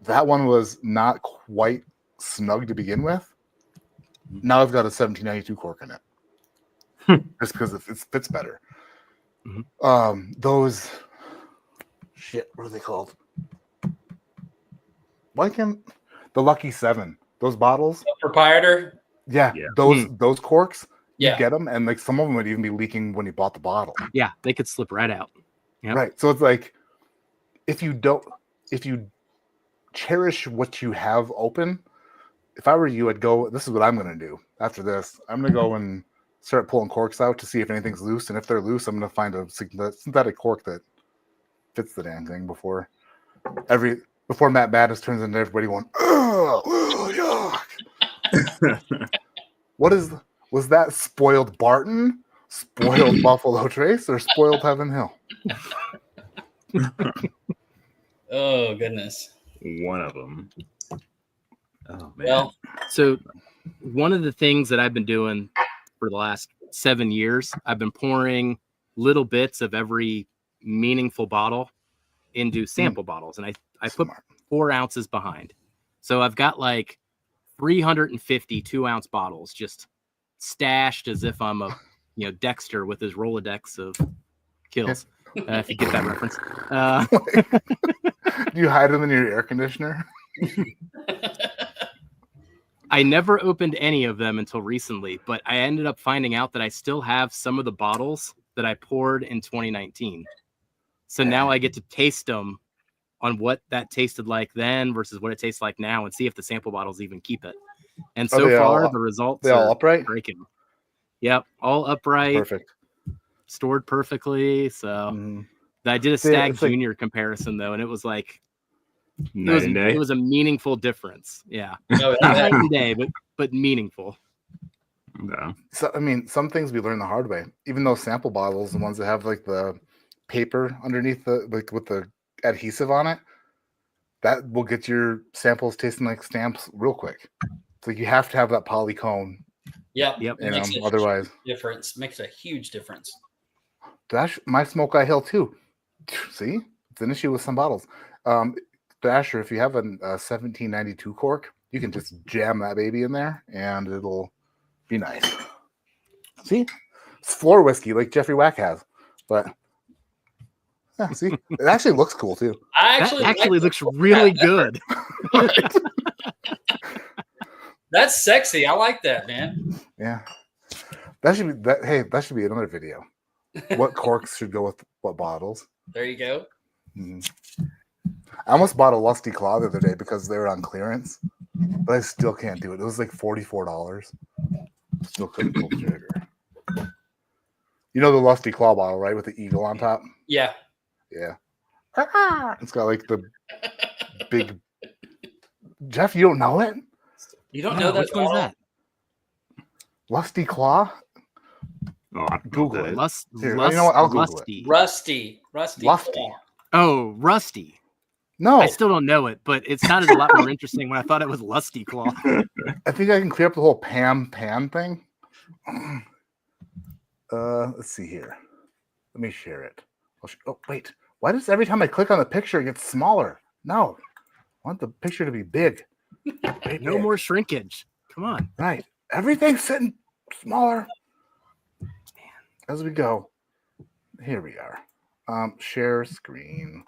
that one was not quite snug to begin with. Now I've got a 1792 cork in it, just because it fits better. Those shit, what are they called? Why can't the Lucky 7? Those bottles, proprietor. Yeah. Those corks. You Yeah. get them, and like some of them would even be leaking when you bought the bottle. Yeah, they could slip right out. Yep. Right. So it's like if you cherish what you have open, if I were you, I'd go. This is what I'm going to do after this. I'm going to go and start pulling corks out to see if anything's loose, and if they're loose, I'm going to find a synthetic cork that fits the damn thing before Matt Madness turns into everybody going, oh yuck. Was that Spoiled Barton, Spoiled Buffalo Trace, or Spoiled Heaven Hill? Oh goodness, one of them. Oh man. Well, so one of the things that I've been doing for the last 7 years, I've been pouring little bits of every meaningful bottle into sample bottles, and I put 4 ounces behind. So I've got like 350 2-ounce bottles just stashed as if I'm a Dexter with his Rolodex of kills. If you get that reference. Do you hide them in your air conditioner? I never opened any of them until recently, but I ended up finding out that I still have some of the bottles that I poured in 2019. So now I get to taste them on what that tasted like then versus what it tastes like now, and see if the sample bottles even keep it. And so far, the results all are upright? breaking. Yep, all upright. Perfect. Stored perfectly. So I did a Stag Junior comparison though, and it was like night and day. It was a meaningful difference. Yeah, no, not night and day, but meaningful. No. So I mean, some things we learn the hard way. Even those sample bottles, the ones that have like the paper underneath with the adhesive on it, that will get your samples tasting like stamps real quick. So you have to have that polycone. Yep. Otherwise, makes a huge difference. My Smoke Eye Hill too. See, it's an issue with some bottles. Dasher, if you have a 1792 cork, you can just jam that baby in there, and it'll be nice. See, it's floor whiskey like Jeffrey Wack has, but yeah, see, it actually looks cool too. That actually looks really good. That's sexy. I like that, man. Yeah, that should be that. Hey, that should be another video. What corks should go with what bottles? There you go. I almost bought a Lusty Claw the other day because they were on clearance, but I still can't do it. It was like $44. Still couldn't pull the trigger. You know the Lusty Claw bottle, right, with the eagle on top? Yeah. Yeah. It's got like the big. Jeff, you don't know it? You don't know that? Which one's that? Lusty Claw? Oh, Google it. You know what? I'll Google it. Rusty. Oh, Rusty. No. I still don't know it, but it sounded a lot more interesting when I thought it was Lusty Claw. I think I can clear up the whole pan thing. Let's see here. Let me share it. Oh, wait. Why does every time I click on the picture, it gets smaller? No. I want the picture to be big. No more shrinkage. Come on. Right. Everything's sitting smaller. As we go. Here we are. Share screen.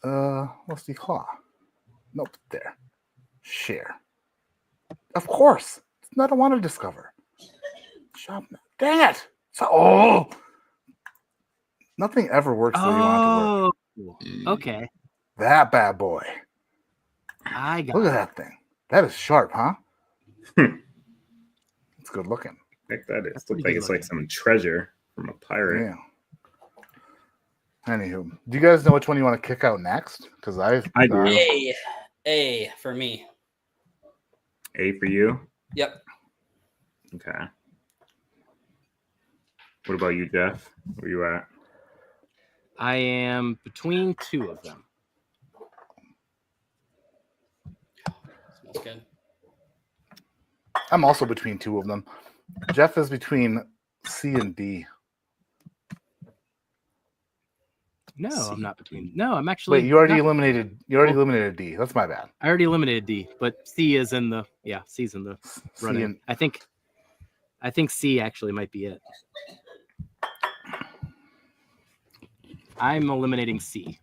Lusty Claw. Nope, there. Share. Of course. It's not I want to discover. Shop Dang it! So, nothing ever works the way you want it to work. Okay. That bad boy. I got Look at it. that thing. That is sharp, huh? It's good looking. Like that is. That's Looks pretty like good it's like looking. some treasure from a pirate. Yeah. Anywho, do you guys know which one you want to kick out next? Because I do. A for me. A for you. Yep. Okay. What about you, Jeff? Where you at? I am between two of them. Smells good. I'm also between two of them. Jeff is between C and D. No, C. I'm not between. No, I'm actually. Wait, you already not- eliminated. You already eliminated D. That's my bad. I already eliminated D, but C is in the. Yeah, C's in the C running. and I think C actually might be it. I'm eliminating C.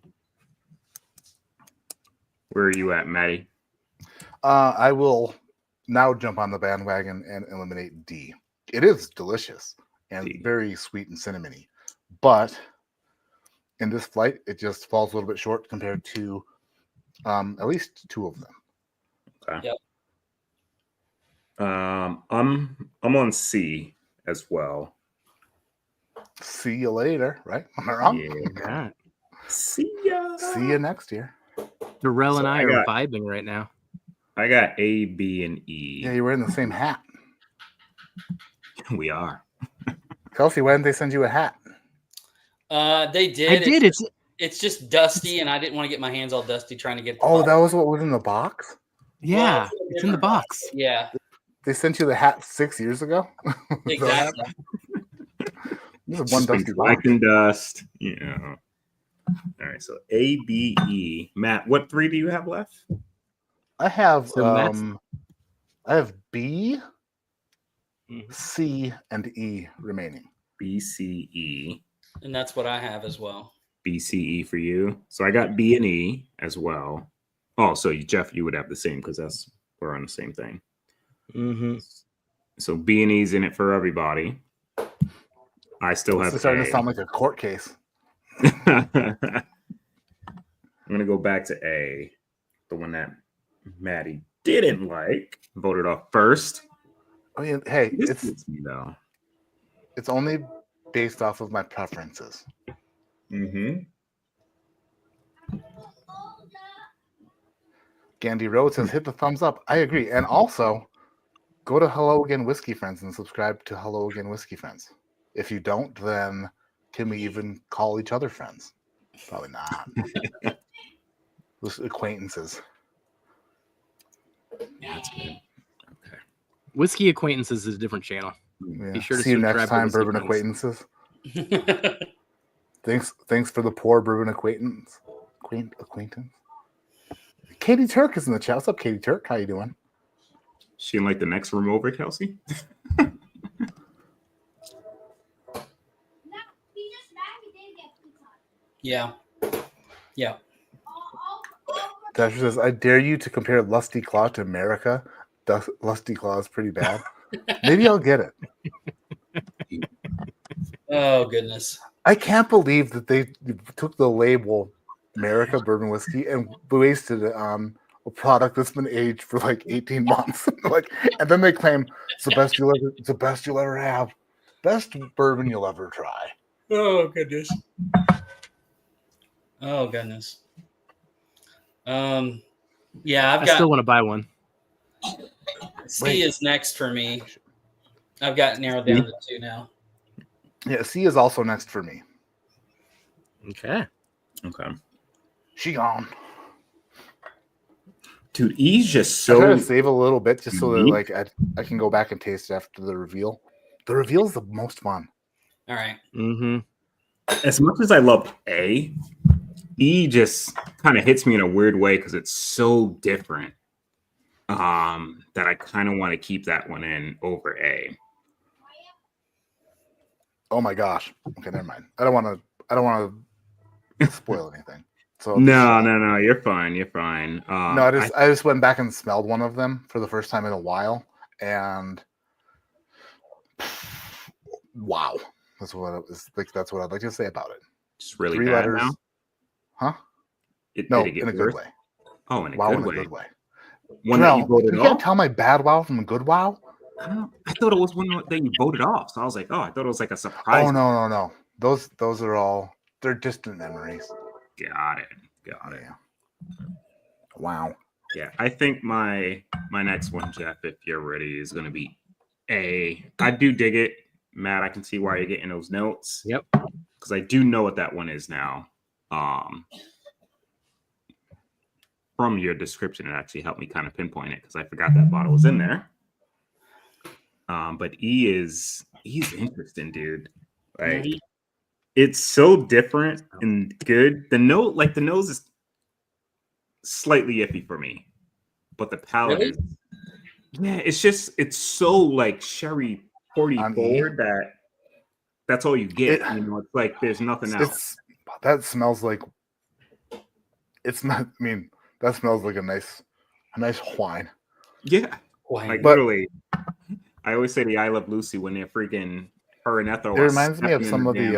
Where are you at, Maddie? I will now jump on the bandwagon and eliminate D. It is delicious and D. very sweet and cinnamony, but in this flight, it just falls a little bit short compared to at least two of them. Okay. Yep. I'm on C as well. See you later, right? Am I wrong? Yeah. Right. See ya. See you next year. Darrell and So I I are got- vibing right now. I got A, B, and E. Yeah, you were in the same hat. We are. Kelsey, why didn't they send you a hat? They did. I did. It's just dusty, and I didn't want to get my hands all dusty trying to get. The Oh, box. that was what was in the box? Yeah, Well, it's in the box. Yeah, They sent you the hat 6 years ago? exactly. This is It's one just been dusty box. collecting dust. Yeah. All right. So A, B, E. Matt, what three do you have left? I have So Matt's- I have B, Mhm. C, and E remaining. B, C, E. And that's what I have as well. B, C, E for you. So I got B and E as well. Oh, so Jeff, you would have the same because we're on the same thing. Mm-hmm. So B and E's in it for everybody. I still This have is starting A. to sound like a court case. I'm gonna go back to A, the one that Maddie didn't like, voted off first. I mean, hey, This it's fits me though. it's only based off of my preferences. Mm-hmm. Gandhi Road says hit the thumbs up. I agree. And also go to Hello Again Whiskey Friends and subscribe to Hello Again Whiskey Friends. If you don't, then can we even call each other friends? Probably not. Just acquaintances. Yeah, that's good. Okay. Whiskey Acquaintances is a different channel. Yeah. Be sure to See you next subscribe to time, Whiskey bourbon Friends. acquaintances. Thanks for the poor bourbon acquaintance. Acquaintance. Katie Turk is in the chat. What's up, Katie Turk? How you doing? She in like the next room over, Kelsey? Yeah. Yeah. Dasher says, I dare you to compare Lusty Claw to America. Lusty Claw is pretty bad. Maybe I'll get it. Oh goodness. I can't believe that they took the label America Bourbon Whiskey and wasted it on a product that's been aged for like 18 months. And then they claim it's the best you'll ever have. Best bourbon you'll ever try. Oh goodness. Oh goodness. Yeah, I still want to buy one. C is next for me. I've got narrowed down to 2 now. Yeah, C is also next for me. Okay. Okay. She gone. Dude, E's just I try so to save a little bit just so that unique. like I can go back and taste it after the reveal. The reveal is the most fun. All right. Mm-hmm. As much as I love A, E just kind of hits me in a weird way because it's so different. That I kind of want to keep that one in over A. Oh my gosh. Okay, never mind. I don't want to spoil anything. So No, you're fine. You're fine. No, I just went back and smelled one of them for the first time in a while, and Wow. That's what that's what I'd like to say about it. Just really 3 bad letters. now. Huh? Did it in get a good worse? way. Oh, in a Wow, good in a way. good way. One that you voted you can't off? tell my bad wow from a good wow? I thought it was one that you voted off. So I was like, oh, I thought it was like a surprise. Oh no. Those are all they're distant memories. Got it. Yeah. Wow. Yeah, I think my next one, Jeff, if you're ready, is gonna be A. I do dig it. Matt, I can see why you're getting those notes. Yep. Because I do know what that one is now. From your description, it actually helped me kind of pinpoint it because I forgot that bottle was in there. But E is interesting, dude. Like it's so different and good. The nose is slightly iffy for me, but the palate is it's so like sherry porty forward that's all you get. It's like there's nothing else. That smells like it's not. I mean, that smells like a nice wine. Yeah, like literally. I always say the I Love Lucy when they're freaking her and Ethel. It reminds me of some of the.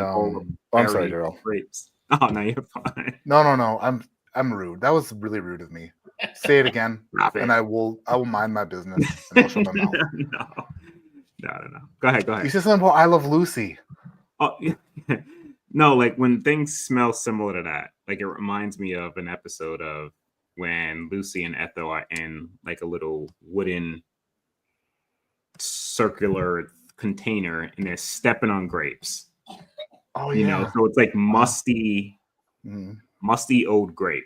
I'm sorry, Daryl. Grapes. Oh no, you're fine. No. I'm rude. That was really rude of me. Say it again, and I will mind my business and I'll shut my mouth. No. Go ahead. You said something about I Love Lucy. Oh yeah. No, like when things smell similar to that, like it reminds me of an episode of when Lucy and Ethel are in like a little wooden circular container and they're stepping on grapes. Oh yeah. So it's like musty old grape.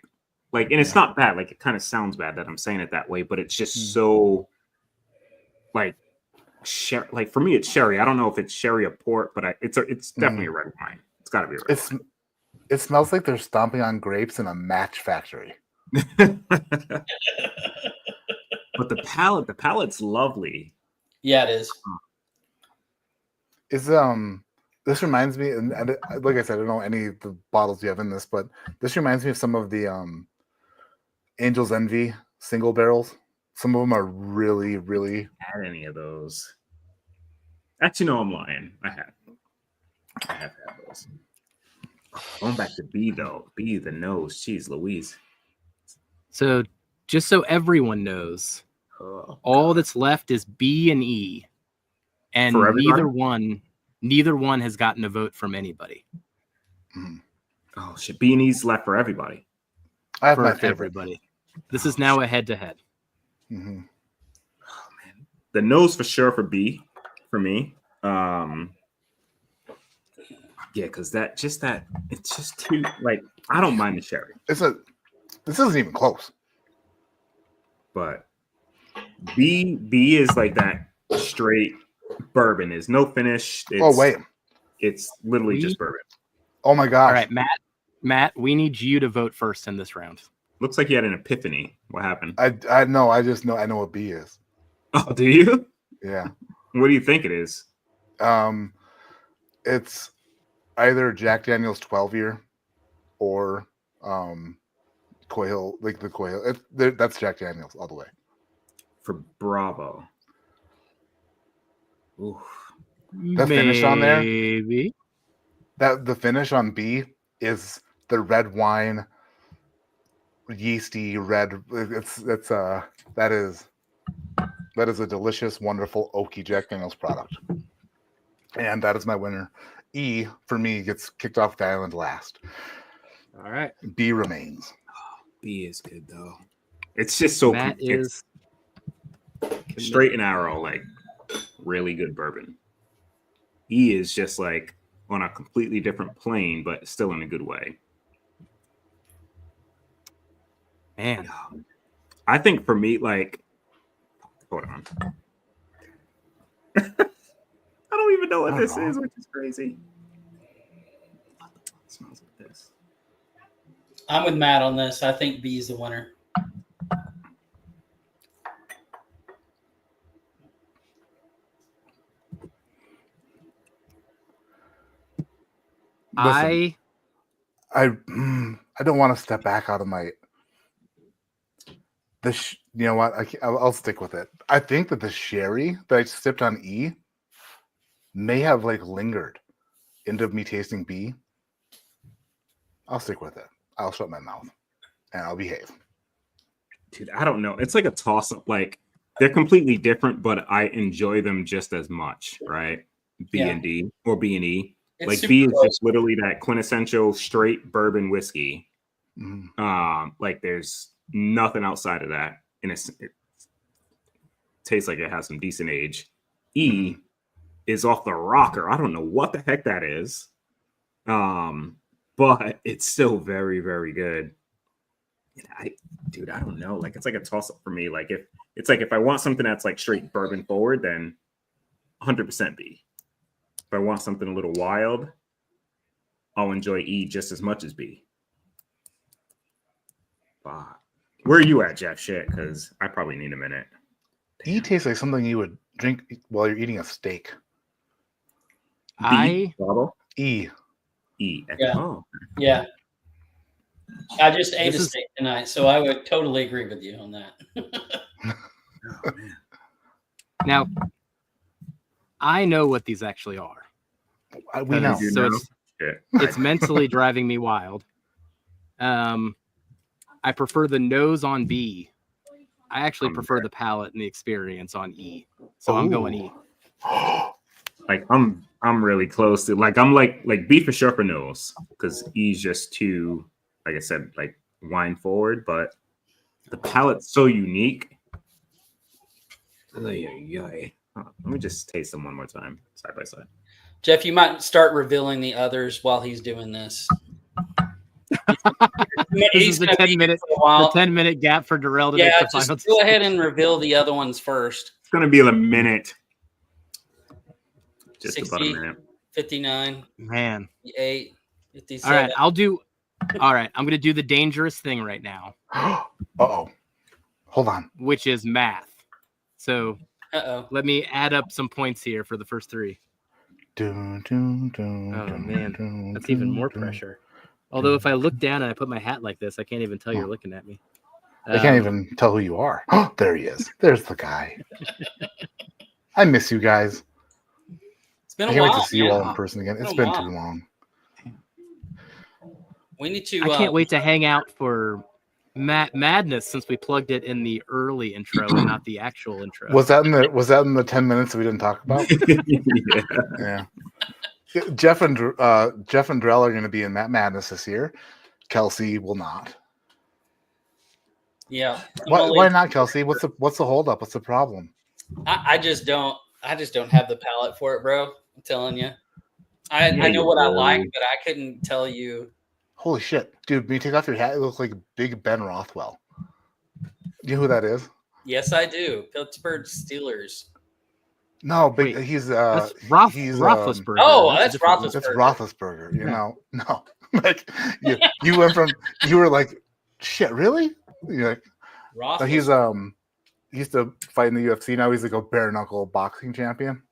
Like, and it's not bad. Like it kind of sounds bad that I'm saying it that way, but it's just so like like for me it's sherry. I don't know if it's sherry or port, but it's definitely a red wine. It's got to be a red wine. It smells like they're stomping on grapes in a match factory. But the palate's lovely. Yeah, it is. This reminds me, and like I said, I don't know any of the bottles you have in this, but this reminds me of some of the Angel's Envy single barrels. Some of them are really, really. Had any of those? Actually, no, I'm lying. I have had those. Going back to B though, B the nose. Jeez, Louise. So just so everyone knows, all that's left is B and E, and neither one has gotten a vote from anybody. Oh shit! B and E's left for everybody. I have for my favorite. Everybody. This is now a head-to-head. Oh man, the nose for sure for B for me. Yeah, because it's just too like I don't mind the sherry. This isn't even close. But B is like that straight bourbon. There's no finish. It's literally just bourbon. Oh my gosh! All right, Matt, we need you to vote first in this round. Looks like you had an epiphany. What happened? I know. I just know. I know what B is. Oh, do you? Yeah. What do you think it is? It's either Jack Daniel's 12-year or Coy Hill, like the Coy Hill. That's Jack Daniel's all the way. For Bravo. Ooh. The finish on there. Maybe. The finish on B is the red wine, yeasty red. That is a delicious, wonderful oaky Jack Daniel's product. And that is my winner. E for me gets kicked off the island last. All right. B remains. B is good though. It's just so That is straight and narrow, like really good bourbon. E is just like on a completely different plane, but still in a good way. Man, I think for me, like, hold on. I don't even know what this is, which is crazy. It smells like this. I'm with Matt on this. I think B is the winner. Listen, I don't want to step back out of my. You know what? I'll stick with it. I think that the sherry that I sipped on E may have like lingered into me tasting B, I'll stick with it. I'll shut my mouth and I'll behave. Dude, I don't know. It's like a toss up. Like they're completely different, but I enjoy them just as much, right? B and D or B and E. It's like super B is close. just literally that quintessential straight bourbon whiskey. Mm. Like there's nothing outside of that, and it tastes like it has some decent age. E is off the rocker. I don't know what the heck that is, but it's still very, very good. Dude, I don't know. Like it's like a toss up for me. Like if I want something that's like straight bourbon forward, then 100% B. If I want something a little wild, I'll enjoy E just as much as B. But where are you at, Jeff? Shit, because I probably need a minute. E tastes like something you would drink while you're eating a steak. Bottle? E. E. Yeah. Oh. Yeah. I just ate a steak tonight, so I would totally agree with you on that. Oh, man. Now, I know what these actually are. We know. So it's mentally driving me wild. I prefer the nose on B. I actually prefer the palate and the experience on E. So I'm going E. Like I'm really close to I'm like B for sure for nose because E's just too, like I said, like wine forward, but the palate's so unique. Let me just taste them one more time, side by side. Jeff, you might start revealing the others while he's doing this. This is the 10-minute gap for Darrell to make the final. Go ahead and reveal the other ones first. It's gonna be a minute. Just 60, about a minute. 59. Man. 58. 57. All right, I'm gonna do the dangerous thing right now. Uh-oh. Hold on. Which is math. So let me add up some points here for the first three. Man, that's even more pressure. Although if I look down and I put my hat like this, I can't even tell you're looking at me. I can't even tell who you are. Oh, there he is. There's the guy. I miss you guys. It's been I a can't while. wait to see you all in person again. It's been too long. We need to. I can't wait to hang out for Madness since we plugged it in the early intro and not the actual intro. Was that in the 10 minutes we didn't talk about? Yeah. Jeff and Drell are going to be in that Madness this year. Kelsey will not. Yeah. Why not, Kelsey? What's the holdup? What's the problem? I just don't have the palate for it, bro. I'm telling you. I know what I like, but I couldn't tell you. Holy shit, dude! When you take off your hat, you look like Big Ben Rothwell. You know who that is? Yes, I do. Pittsburgh Steelers. No, he's that's Roethlisberger. That's Roethlisberger. That's Roethlisberger. You know, no, like you went from you were like, shit, really? You're like, so he's he used to fight in the UFC. Now he's like a bare knuckle boxing champion.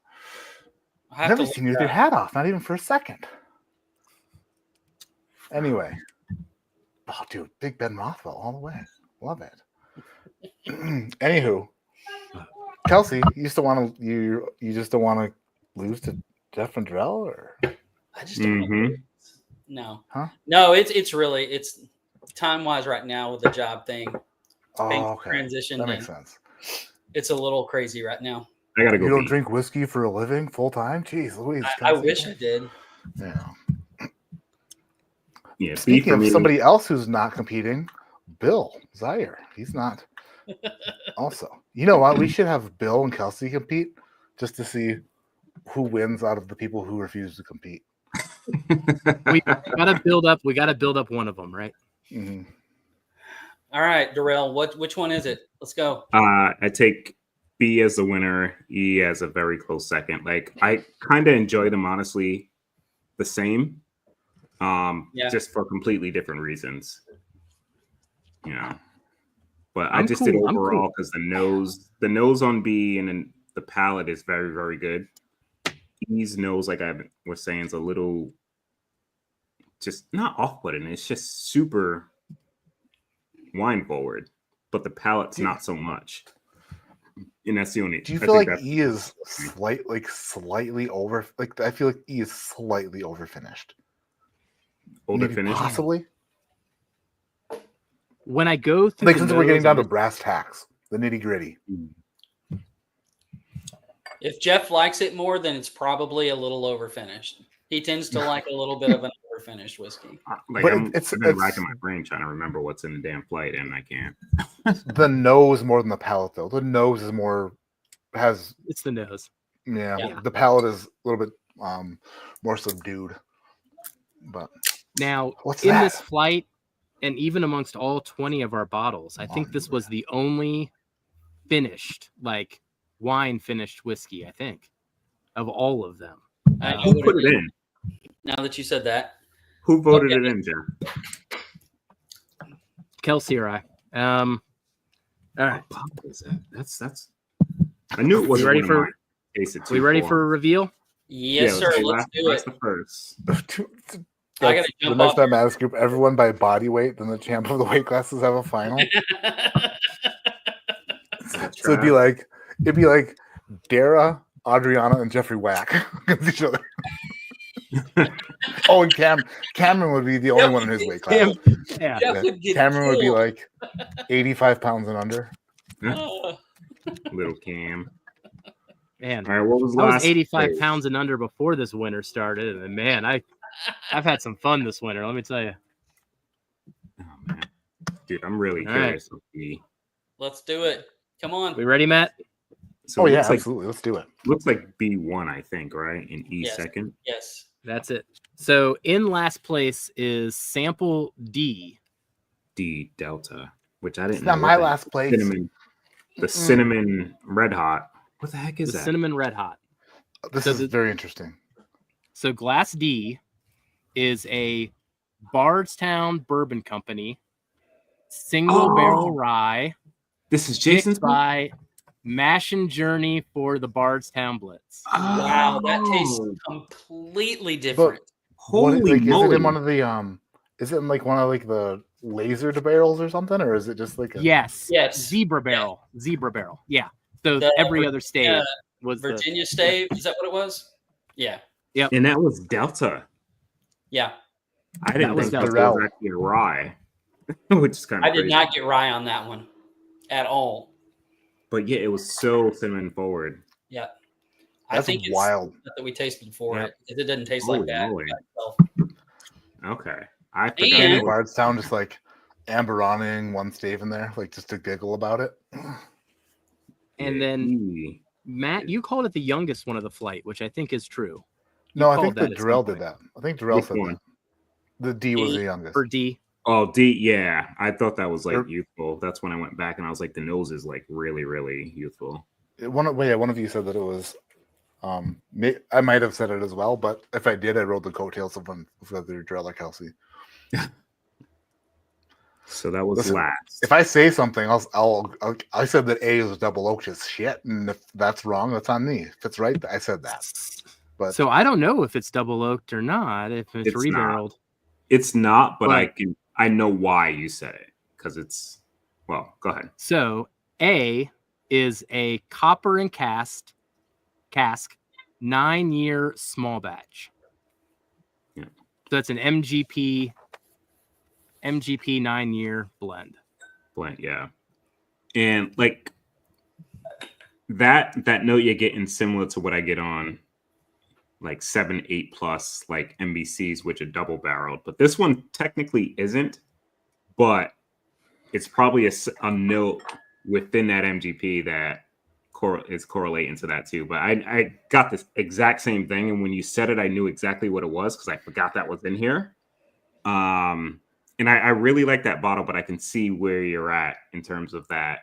I've never seen you with your hat off, not even for a second. Anyway, oh, dude, Big Ben Rothwell all the way. Love it. Anywho, Kelsey, you still want to you just don't want to lose to Jeff and Drell, or I just don't. No, huh? No, it's time wise right now with the job thing. Oh, okay. Transition. That makes sense. It's a little crazy right now. I gotta go. You don't drink whiskey for a living, full time? Jeez, Louise. I wish I did. Yeah. Yeah. Speaking of somebody else who's not competing, Bill Zaire. He's not. Also, you know what? We should have Bill and Kelsey compete just to see who wins out of the people who refuse to compete. We gotta build up. We gotta build up one of them, right? Mm-hmm. All right, Darrell. Which one is it? Let's go. I take B as the winner, E as a very close second. Like I kind of enjoy them honestly, the same. Just for completely different reasons. You know. But I just did overall because the nose on B and then the palate is very, very good. E's nose, like I was saying, is a little just not off-putting. It's just super wine forward, but the palate's not so much. And that's the only. Do you I feel think like that's- E is slightly over? Like I feel like E is slightly overfinished. older Maybe finish? possibly. When I go through Like the since we're getting nose down to and brass tacks, the nitty gritty. If Jeff likes it more, then it's probably a little overfinished. He tends to like a little bit of an overfinished whiskey. Like But I've it's been racking my brain trying to remember what's in the damn flight, and I can't. the nose more than the palate though. The nose is has it's the nose. Yeah. the palate is a little bit more subdued. But Now, what's in that? this flight, and even amongst all 20 of our bottles, I think this was the only finished, like wine finished whiskey, I think, of all of them. I know Who what put it it is. in? Now that you said that, Who voted Okay. it in, Jeff? Kelsey or I. All right. What bottle is that? That's. I knew it wasn't ready one for- of mine. Tasted We ready for a reveal? yes, sir. Let's do That's it. the first. I gotta The jump next off. time Madness Group, everyone by body weight, then the champ of the weight classes have a final. So it'd be like Dara, Adriana, and Jeffrey Wack against each other. Oh, and Cameron would be the only one in his weight class. Yeah. Jeff would get Cameron would be killed. like 85 pounds and under. Little Cam. Man, All right, what was I was last? 85 place? pounds and under before this winter started. And man, I've had some fun this winter. Let me tell you. Oh man, dude, I'm really All right. curious. of the- Let's do it. Come on. We ready, Matt? So Oh it yeah, looks like absolutely. Let's do it. looks like B1, I think, right? And E Yes. second. Yes. That's it. So in last place is sample D. D Delta, which I didn't It's know. not what my the last place. Cinnamon, the cinnamon red hot. What the heck is The that? cinnamon red hot. This So is the- very interesting. So Glass D is a Bardstown Bourbon Company single barrel rye This is picked Jason's by Mash and Journey for the Bardstown Blitz. Wow, that tastes Oh, completely different. holy Is it moly! in one of the is it in like one of like the lasered barrels or something, or is it just like a Yes. Yes. Zebra barrel. Zebra barrel. Yeah. So The every other state Virginia- was the Virginia stave. Is that what it was? Yeah. And that was Delta. Yeah. I didn't That was think that Delta. was actually a rye, which is kind of I did not get rye on that one at all. But yeah, it was so cinnamon forward. Yeah. I that's think it's wild. that we tasted before Yep. it. It didn't taste Holy like that. moly. by itself. Okay, I forgot. And- that Maybe was- Bardstown just like Amberoning one stave in there, like just to giggle about it. and then E. Matt, you called it the youngest one of the flight, which I think is true. No, I called think that that at some Darrell point. did that. I think Darrell Which said one? that. The D was D. the youngest. For D. Oh, D. Yeah, I thought that was like Er- youthful. That's when I went back and I was like, the nose is like really, really youthful. One of you said that it was. I might have said it as well, but if I did, I rode the coattails of whether Darrell or Kelsey. So that was Listen, last. If I say something else, I said that A was double oak just shit, and if that's wrong, that's on me. If it's right, I said that. But So I don't know if it's double oaked or not, if it's, It's not. rebarreled. It's not, but Right. I know why you said it because it's. Well, go ahead. So A is a copper and cask 9-year small batch. Yeah. So that's an MGP 9-year blend. Blank, yeah. And like that note you're getting similar to what I get on like 7, 8 plus like MBCs, which are double barreled. But this one technically isn't, but it's probably a note within that MGP that is correlating to that too. But I got this exact same thing, and when you said it, I knew exactly what it was because I forgot that was in here. And I really like that bottle, but I can see where you're at in terms of that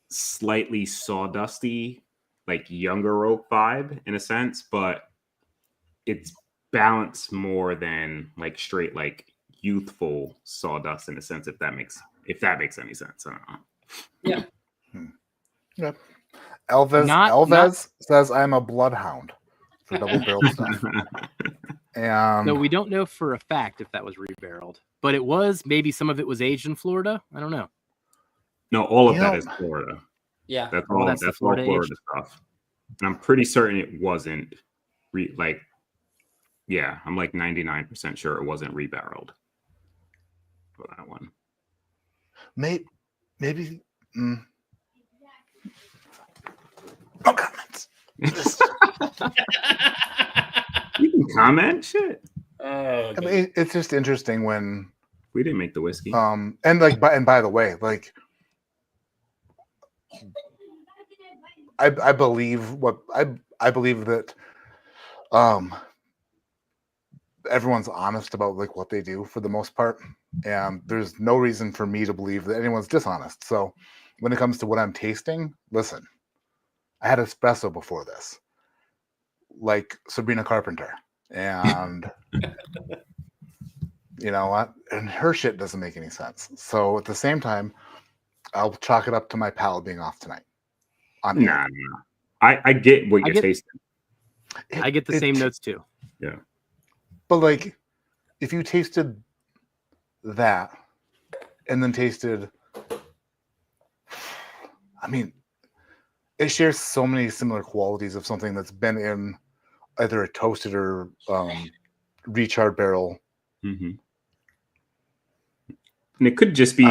slightly sawdusty, like younger oak vibe in a sense, but it's balanced more than like straight like youthful sawdust in a sense, if that makes any sense. I don't know. Yeah. Elvez says I'm a bloodhound for double barreled stuff. And So we don't know for a fact if that was rebarreled, but it was. Maybe some of it was aged in Florida. I don't know. No, all of You that know- is Florida. Yeah. That's Well, all. that's the That's all Florida Florida stuff. And I'm pretty certain it wasn't yeah, I'm like 99% sure it wasn't rebarreled for that one. Maybe. No comments. You can comment. Shit. Oh, I mean, it's just interesting when We didn't make the whiskey. and by the way, like I believe what I believe that everyone's honest about like what they do for the most part, and there's no reason for me to believe that anyone's dishonest. So when it comes to what I'm tasting, listen, I had espresso before this, like Sabrina Carpenter, and you know what? And her shit doesn't make any sense. So at the same time, I'll chalk it up to my palate being off tonight. Nah. I get what you're tasting. I get the same notes too. Yeah. But like, if you tasted that and then tasted, I mean, it shares so many similar qualities of something that's been in either a toasted or recharred barrel. Mm-hmm. And it could just be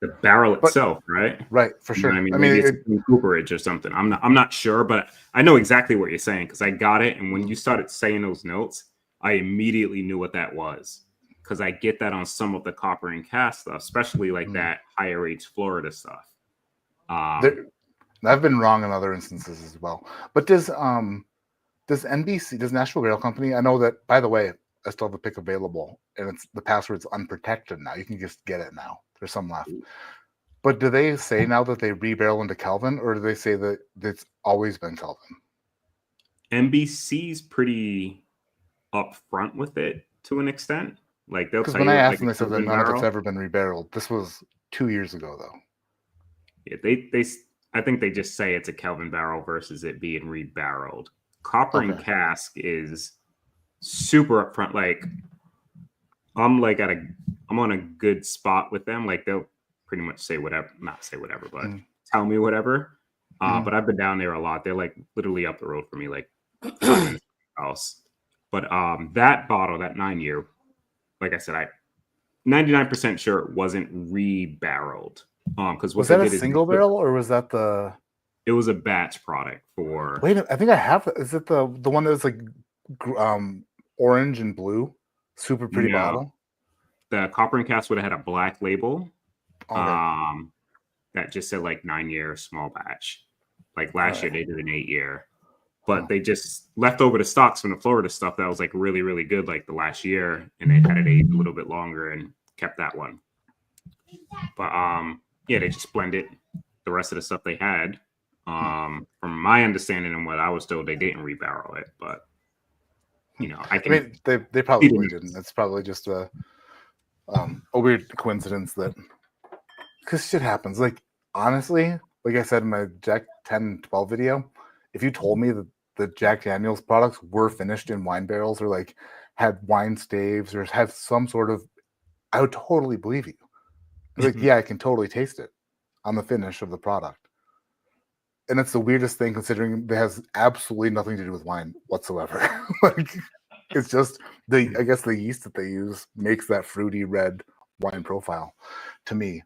the barrel itself, right? Right, for sure. You know, I mean, maybe it's cooperage or something. I'm not sure, but I know exactly what you're saying because I got it. And when you started saying those notes, I immediately knew what that was because I get that on some of the copper and cast stuff, especially like that higher age Florida stuff. I've been wrong in other instances as well. But does NBC, does National Barrel Company? I know that. By the way, I still have the pick available, and the password's unprotected now. You can just get it now. There's some left. But do they say now that they rebarrel into Kelvin, or do they say that it's always been Kelvin? NBC's pretty upfront with it to an extent. Like they'll tell when you, I asked like, them, they said that none of it's ever been rebarreled. This was 2 years ago, though. Yeah, I think they just say it's a Kelvin barrel versus it being rebarreled. Copper and cask is super upfront. Like I'm on a good spot with them. Like they'll pretty much say whatever, not say whatever, but tell me whatever. But I've been down there a lot. They're like literally up the road from me, like 5 minutes from the house. But that bottle, that 9-year, like I said, I 99% sure it wasn't rebarreled. Because was that a single barrel or was that the? It was a batch product for. Wait, I think I have. Is it the one that was like orange and blue, super pretty bottle? The copper and cast would have had a black label. That just said like 9-year small batch. Like last year they did an 8-year, but they just left over the stocks from the Florida stuff that was like really, really good like the last year, and they had it aged a little bit longer and kept that one. But yeah, they just blended the rest of the stuff they had. From my understanding and what I was told, they didn't rebarrel it, but you know, I mean, they probably didn't. It's probably just a weird coincidence that because shit happens. Like honestly, like I said in my Jack 10-12 video, if you told me that the Jack Daniel's products were finished in wine barrels or like had wine staves or have some sort of, I would totally believe you. Like, yeah, I can totally taste it on the finish of the product. And it's the weirdest thing considering it has absolutely nothing to do with wine whatsoever. Like, it's just I guess the yeast that they use makes that fruity red wine profile to me.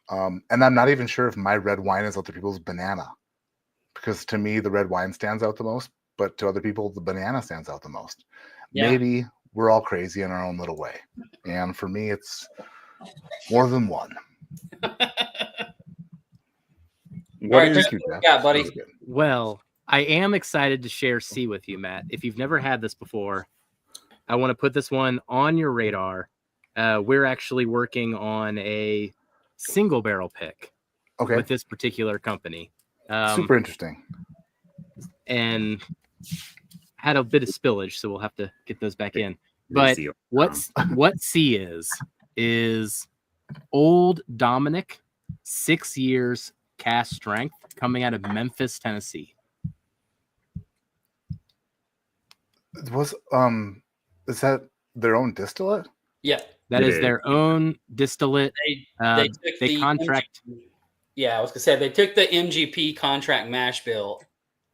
And I'm not even sure if my red wine is other people's banana, because to me the red wine stands out the most, but to other people the banana stands out the most. Yeah. Maybe we're all crazy in our own little way, and for me it's more than one. Thank you, Jeff. Yeah, buddy. Well, I am excited to share C with you, Matt. If you've never had this before, I want to put this one on your radar. We're actually working on a single barrel pick with this particular company. Super interesting. And had a bit of spillage, so we'll have to get those back in. But what C is Old Dominic, 6 years cast strength, coming out of Memphis, Tennessee. Is that their own distillate? Yeah, that is their own distillate. They contract. Yeah, I was gonna say they took the MGP contract mash bill,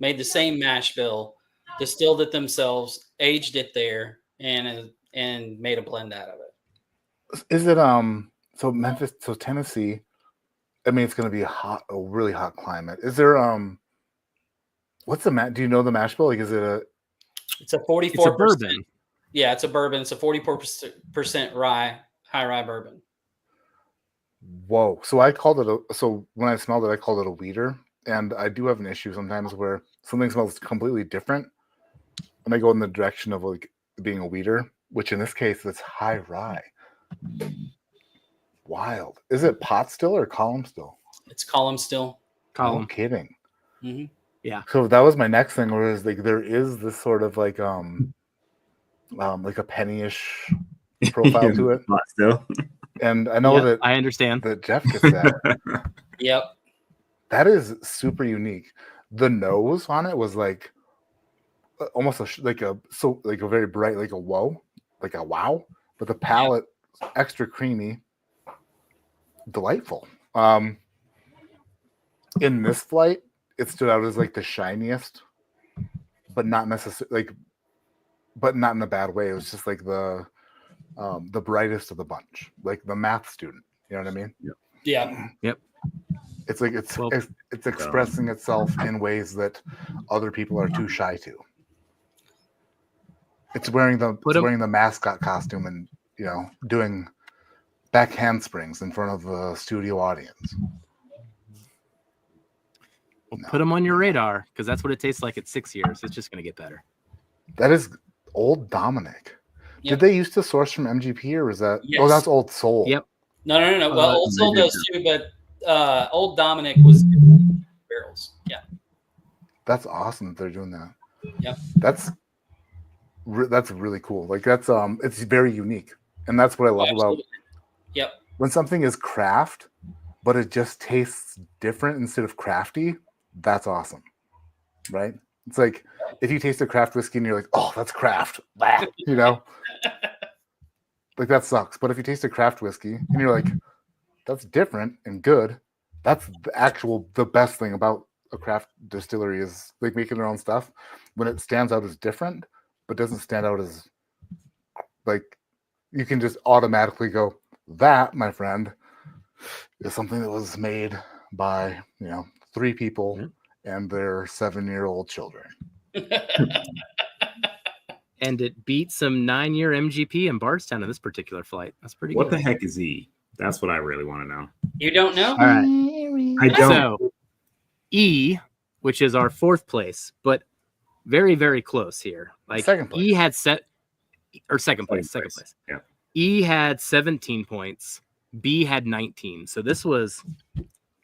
made the same mash bill, distilled it themselves, aged it there, and made a blend out of it. Is it so Memphis, so Tennessee? I mean, it's going to be a really hot climate. Is there what's the do you know the mash bill? Like, is it a? It's a 44%. It's a bourbon. Yeah, it's a bourbon. It's a 44% rye, high rye bourbon. Whoa! So I called it a. So when I smelled it, I called it a weeder, and I do have an issue sometimes where something smells completely different, and I go in the direction of like being a weeder, which in this case it's high rye. Wild. Is it pot still or column still? It's column still. Column. No kidding. Mm-hmm. Yeah. So that was my next thing, whereas like there is this sort of like a penny-ish profile to it. Pot still. And I know that I understand that Jeff gets that. Yep. That is super unique. The nose on it was like almost like a very bright, like a wow, but the palate extra creamy, delightful. In this flight, it stood out as like the shiniest, but not necessarily but not in a bad way. It was just like the brightest of the bunch, like the math student. You know what I mean? Yeah. Yep. It's like it's expressing itself in ways that other people are too shy to. It's wearing the mascot costume and doing back handsprings in front of the studio audience. Well, put them on your radar because that's what it tastes like at 6 years. It's just going to get better. That is Old Dominic. Yep. Did they used to source from MGP or was that? Yes. Oh, that's Old Soul. Yep. No. Well, Old Soul does too, but Old Dominic was barrels. Yeah. That's awesome that they're doing that. Yep. That's really cool. Like that's it's very unique, and that's what I love about. Yep. When something is craft, but it just tastes different instead of crafty. That's awesome, right? It's like if you taste a craft whiskey and you're like, "Oh, that's craft," like that sucks. But if you taste a craft whiskey and you're like, "That's different and good," that's the best thing about a craft distillery is like making their own stuff when it stands out as different, but doesn't stand out as like you can just automatically go, that, my friend, is something that was made by 3 people and their 7-year-old children. And it beat some 9-year MGP in Bardstown in this particular flight. That's pretty good. What the heck is E? That's what I really want to know. You don't know? All right. I don't. So E, which is our 4th place, but very, very close here. Like second place. E had second place. Yeah. E had 17 points. B had 19. So this was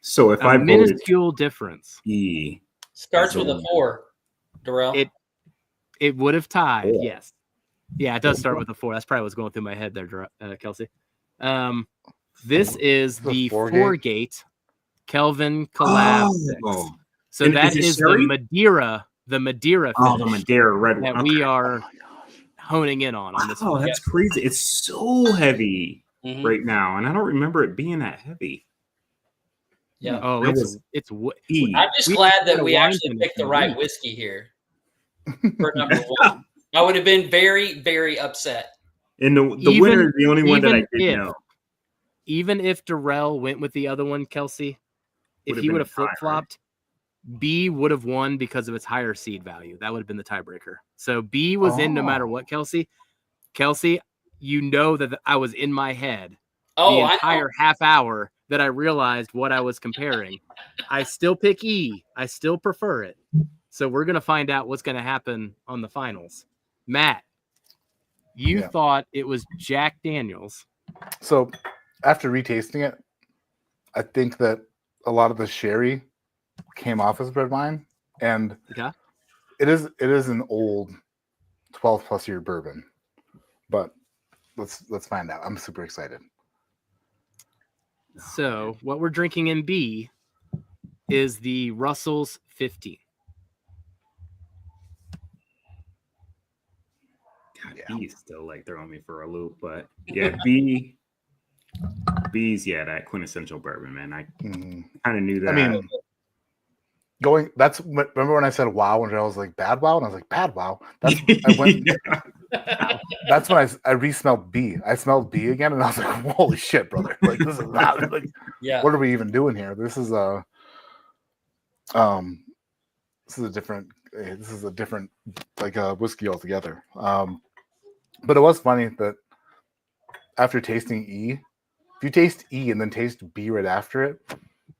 if a minuscule difference. E starts with a 4, Darrell. It would have tied. 4. Yes. Yeah, it does start with a 4. That's probably what's going through my head there, Kelsey. This is the 4-gate Kelvin collab. So and that is the Madeira. The Madeira. Oh, the Madeira red one that we are honing in on this. Oh, that's crazy! It's so heavy right now, and I don't remember it being that heavy. Yeah. Oh, it's. I'm just glad that we actually picked the right whiskey here for number 1. I would have been very, very upset. And the winner is the only one that I did know. Even if Darrell went with the other one, Kelsey, if he would have flip-flopped, B would have won because of its higher seed value. That would have been the tiebreaker. So B was in no matter what, Kelsey. Kelsey, you know that I was in my head the entire half hour that I realized what I was comparing. I still pick E. I still prefer it. So we're going to find out what's going to happen on the finals. Matt, you thought it was Jack Daniels. So after retasting it, I think that a lot of the sherry came off as red wine, and it is an old 12+ year bourbon. But let's find out. I'm super excited. So what we're drinking in B is the Russell's 15. God, B is still like throwing me for a loop, but yeah, B. B's, yeah, that quintessential bourbon, man. I Mhm. kind of knew that. I mean, remember when I said wow, and I was like bad wow, and I was like bad wow. That's that's when I re-smelled B. I smelled B again, and I was like, holy shit, brother! Like this is not like Yeah. what are we even doing here? This is a different like whiskey altogether. But it was funny that after tasting E, if you taste E and then taste B right after it,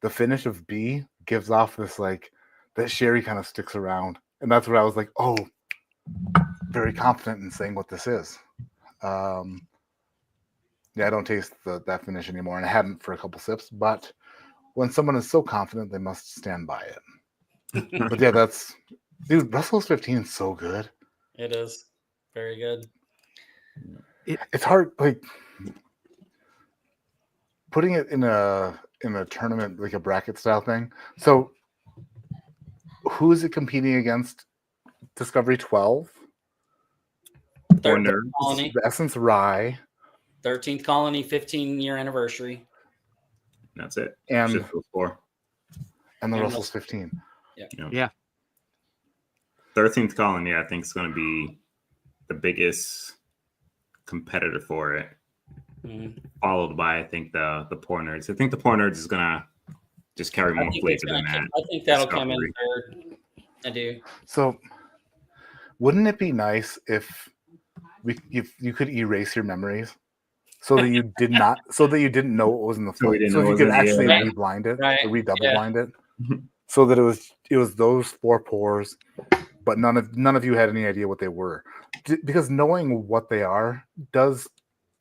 the finish of B gives off this like that sherry kind of sticks around, and that's where I was like, oh, very confident in saying what this is. Yeah, I don't taste that finish anymore, and I haven't for a couple sips. But when someone is so confident, they must stand by it. But yeah, dude. Russell's 15 is so good. It is very good. It's hard, like putting it in a tournament, like a bracket style thing. So, who is it competing against? Discovery 12, Third Colony, the Essence Rye, 13th Colony, 15-year anniversary. That's it. and Just those 4. And the Russell's 15. Yeah. 13th Colony, I think, is going to be the biggest competitor for it. Followed by, I think, the Poor Nerds. I think the Poor Nerds is going to just carry more flavor than that. I think that'll come in third. I do. So, wouldn't it be nice if you could erase your memories so that you didn't know what was in the flight, so you could actually reblind it or redouble blind it, so that it was those 4 pours, but none of you had any idea what they were, because knowing what they are does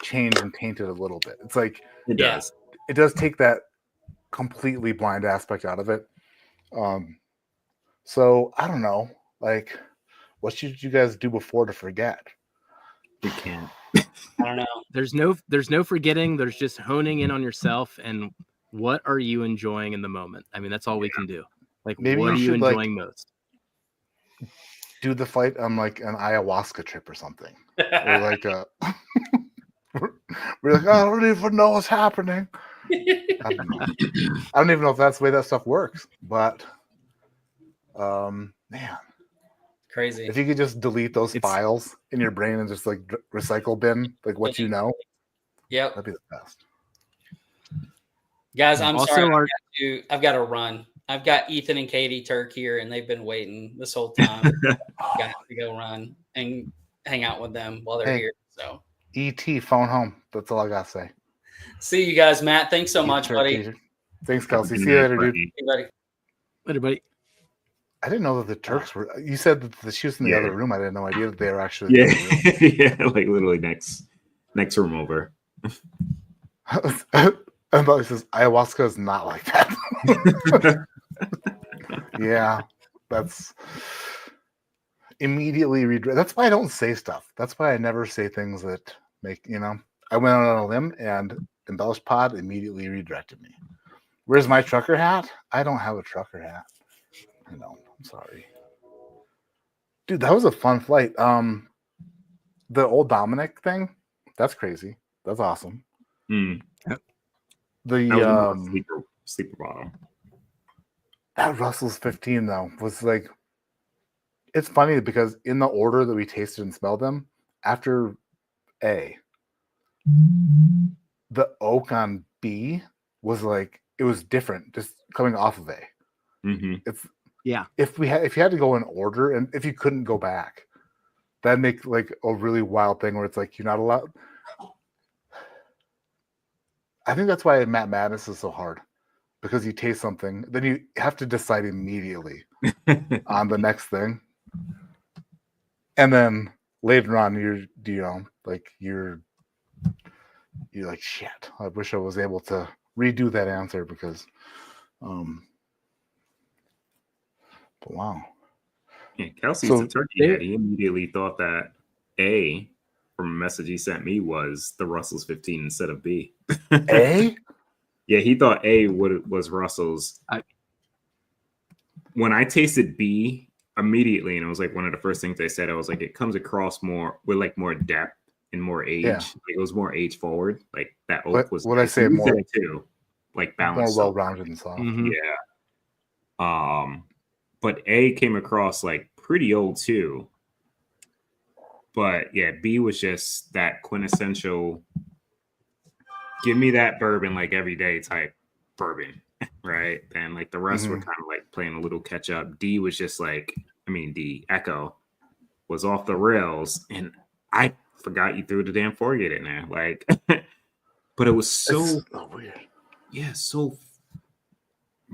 change and taint it a little bit. It's like it does. It does take that completely blind aspect out of it. So I don't know, like, what should you guys do before to forget? We can't. I don't know. There's no forgetting. There's just honing in on yourself and what are you enjoying in the moment. I mean, that's all we can do. Like, maybe what are you enjoying most? Do the fight on like an ayahuasca trip or something, or like we're like, I don't even know what's happening. I don't know. I don't even know if that's the way that stuff works, but man, crazy. If you could just delete those files in your brain and just like recycle bin, like what you know, that'd be the best. Guys, I'm sorry. I've got to run. I've got Ethan and Katie Turk here, and they've been waiting this whole time. Got to go run and hang out with them while they're here. So, ET, phone home. That's all I gotta say. See you guys, Matt. Thanks so much, buddy. Thanks, Kelsey. See you later, dude. Hey, buddy. Later, buddy. I didn't know that the Turks were. You said that she was in the other room. I didn't know idea that they were actually. Yeah, like literally next room over. And Bobby says ayahuasca is not like that. Yeah, that's immediately regret. That's why I don't say stuff. That's why I never say things that make I went on a limb, and Embellish Pod immediately redirected me. Where's my trucker hat? I don't have a trucker hat. I know. I'm sorry, dude. That was a fun flight. The old Dominic thing. That's crazy. That's awesome. The sleeper bottle. That Russell's 15 though was like, it's funny because in the order that we tasted and smelled them, after A, the oak on B was like, it was different just coming off of A. It's if you had to go in order, and if you couldn't go back, that'd make like a really wild thing where it's like you're not allowed. I think that's why Matt Madness is so hard, because you taste something, then you have to decide immediately on the next thing, and then later on you're like, shit. I wish I was able to redo that answer because, but wow. Yeah, Kelsey's a turkey head. He immediately thought that A, from a message he sent me, was the Russell's 15 instead of B. A? Yeah, he thought A was Russell's. When I tasted B immediately, and it was like one of the first things I said, I was like, it comes across more with like more depth in more age. Yeah. Like, it was more age forward. Like that oak was. Would I say It was more there too? Like more balanced. well-rounded and soft? Mhm. Yeah. But A came across like pretty old too. But yeah, B was just that quintessential. Give me that bourbon like every day type bourbon, right? And like the rest were kind of like playing a little catch up. D was just like, D Echo was off the rails, and I forgot you threw the damn Forgate in there. Like, but it was so weird. Yeah, so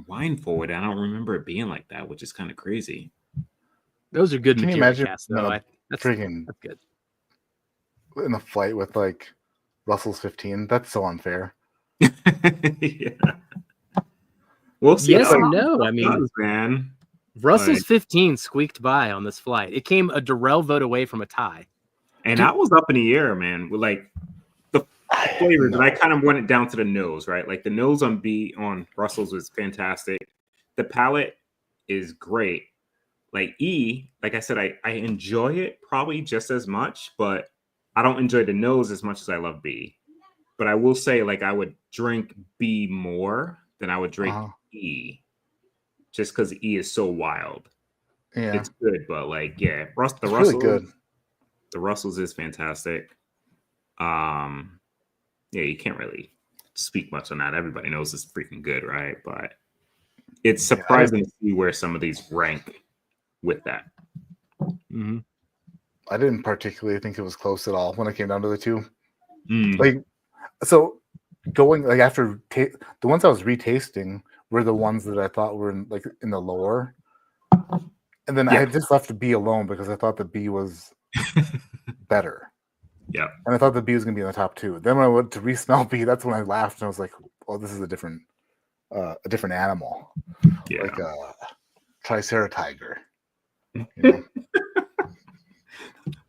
wine forward. I don't remember it being like that, which is kind of crazy. Those are good Can you material imagine casts, though. That's freaking good. In a flight with like Russell's 15? That's so unfair. Yeah. We'll see. Yes and no. I mean, man. Russell's 15 squeaked by on this flight. It came a Durrell vote away from a tie. And that was up in the air, man. With like the flavors, and I kind of went it down to the nose, right? Like the nose on Russell's was fantastic. The palate is great. Like E, like I said, I enjoy it probably just as much, but I don't enjoy the nose as much as I love B. But I will say, like, I would drink B more than I would drink E, just because E is so wild. Yeah, it's good, but like, yeah, the Russell's really good. The Russell's is fantastic. Yeah, you can't really speak much on that. Everybody knows it's freaking good, right? But it's surprising to see where some of these rank with that. Mm-hmm. I didn't particularly think it was close at all when it came down to the two. Mm. Like, so going like after the ones I was retasting were the ones that I thought were in the lower, and then I just left the B alone because I thought the B was better. Yeah, and I thought the B was gonna be in the top two. Then when I went to re-smell B, that's when I laughed and I was like, "Oh, this is a different animal." Yeah, like a Triceratiger. You know?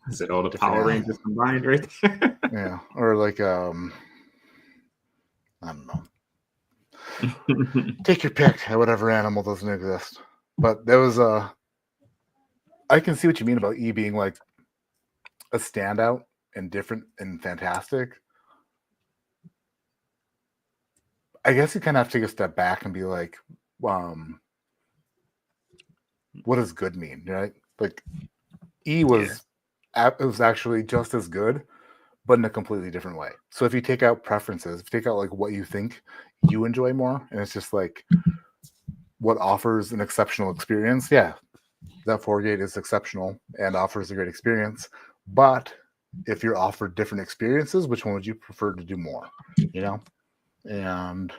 Is it all the Power Rangers combined right there? Yeah, or like I don't know. Take your pick. Whatever animal doesn't exist. But there was I can see what you mean about E being like a standout and different and fantastic. I guess you kind of have to take a step back and be like, what does good mean, right? Like E was it was actually just as good, but in a completely different way. So if you take out preferences, if you take out like what you think you enjoy more, and it's just like what offers an exceptional experience, yeah, that Forgate is exceptional and offers a great experience. But if you're offered different experiences, which one would you prefer to do more? You know? And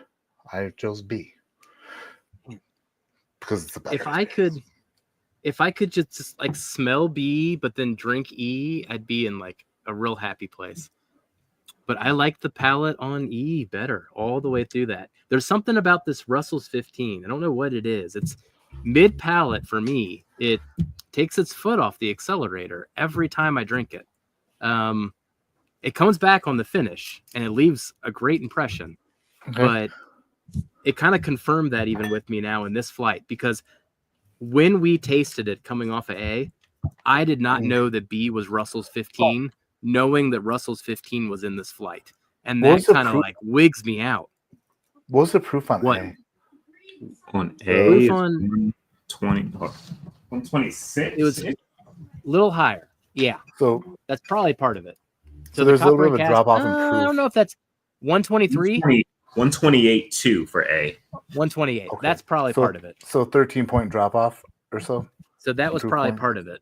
I chose B. Because it's a better experience. If I could just like smell B but then drink E, I'd be in like a real happy place. But I like the palate on E better all the way through that. There's something about this Russell's 15. I don't know what it is. It's mid palate for me. It takes its foot off the accelerator every time I drink it. It comes back on the finish and it leaves a great impression. Okay. But it kind of confirmed that even with me now in this flight, because when we tasted it coming off of A, I did not know that B was Russell's 15, knowing that Russell's 15 was in this flight. And that kind of like wigs me out. What was the proof on A? On A, proof on 126. It was a little higher. Yeah. So that's probably part of it. So there's a little bit of a drop off in proof. I don't know if that's 123. 128.2 for A. 128. Okay. That's probably part of it. So 13-point drop off or so. So that was probably part of it.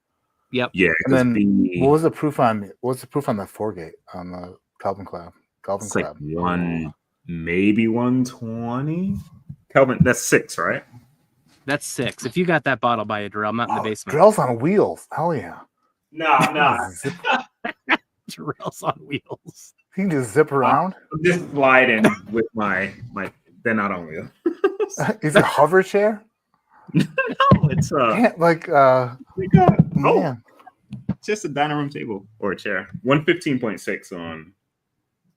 Yep. Yeah. And then what was the proof on? What's the proof on the Forgate on the Calvin Club? It's like maybe 120. Calvin, that's 6, right? That's 6. If you got that bottle by you, Darrell, I'm not in the basement. Darrell's on wheels. Hell yeah. No. Darrell's on wheels. He can just zip around. I'm just sliding with my. They're not on wheels. Is it a hover chair? No, it's man. It's just a dining room table or a chair. 115.6 on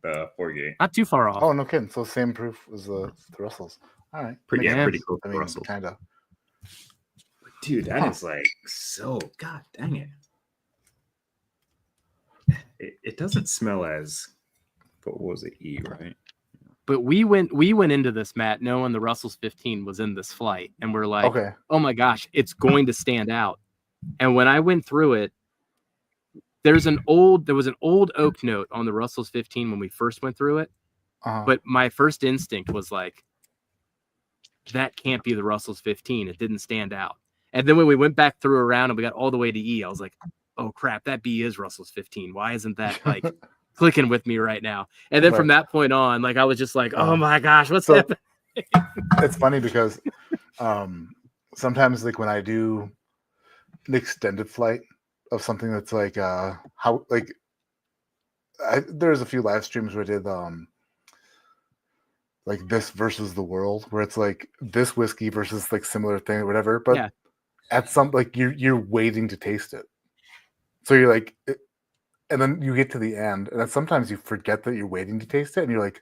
the Forgate. Not too far off. Oh, no kidding. So same proof as the Russells. All right. Pretty cool. I mean, Russell. Kind of. Dude, that is like so. God dang it. It doesn't smell as. What was it? E, right? But we went into this, Matt, knowing the Russell's 15 was in this flight, and we're like, Okay. oh my gosh, it's going to stand out. And when I went through it, there was an old oak note on the Russell's 15 when we first went through it. But my first instinct was like, that can't be the Russell's 15. It didn't stand out. And then when we went back through around and we got all the way to E, I was like, oh crap, that B is Russell's 15. Why isn't that like clicking with me right now? And then from that point on, like I was just like, oh my gosh, what's happening? It's funny because sometimes like when I do an extended flight of something that's like there's a few live streams where I did like this versus the world, where it's like this whiskey versus like similar thing or whatever, but at some like you're waiting to taste it, so you're like and then you get to the end and then sometimes you forget that you're waiting to taste it and you're like,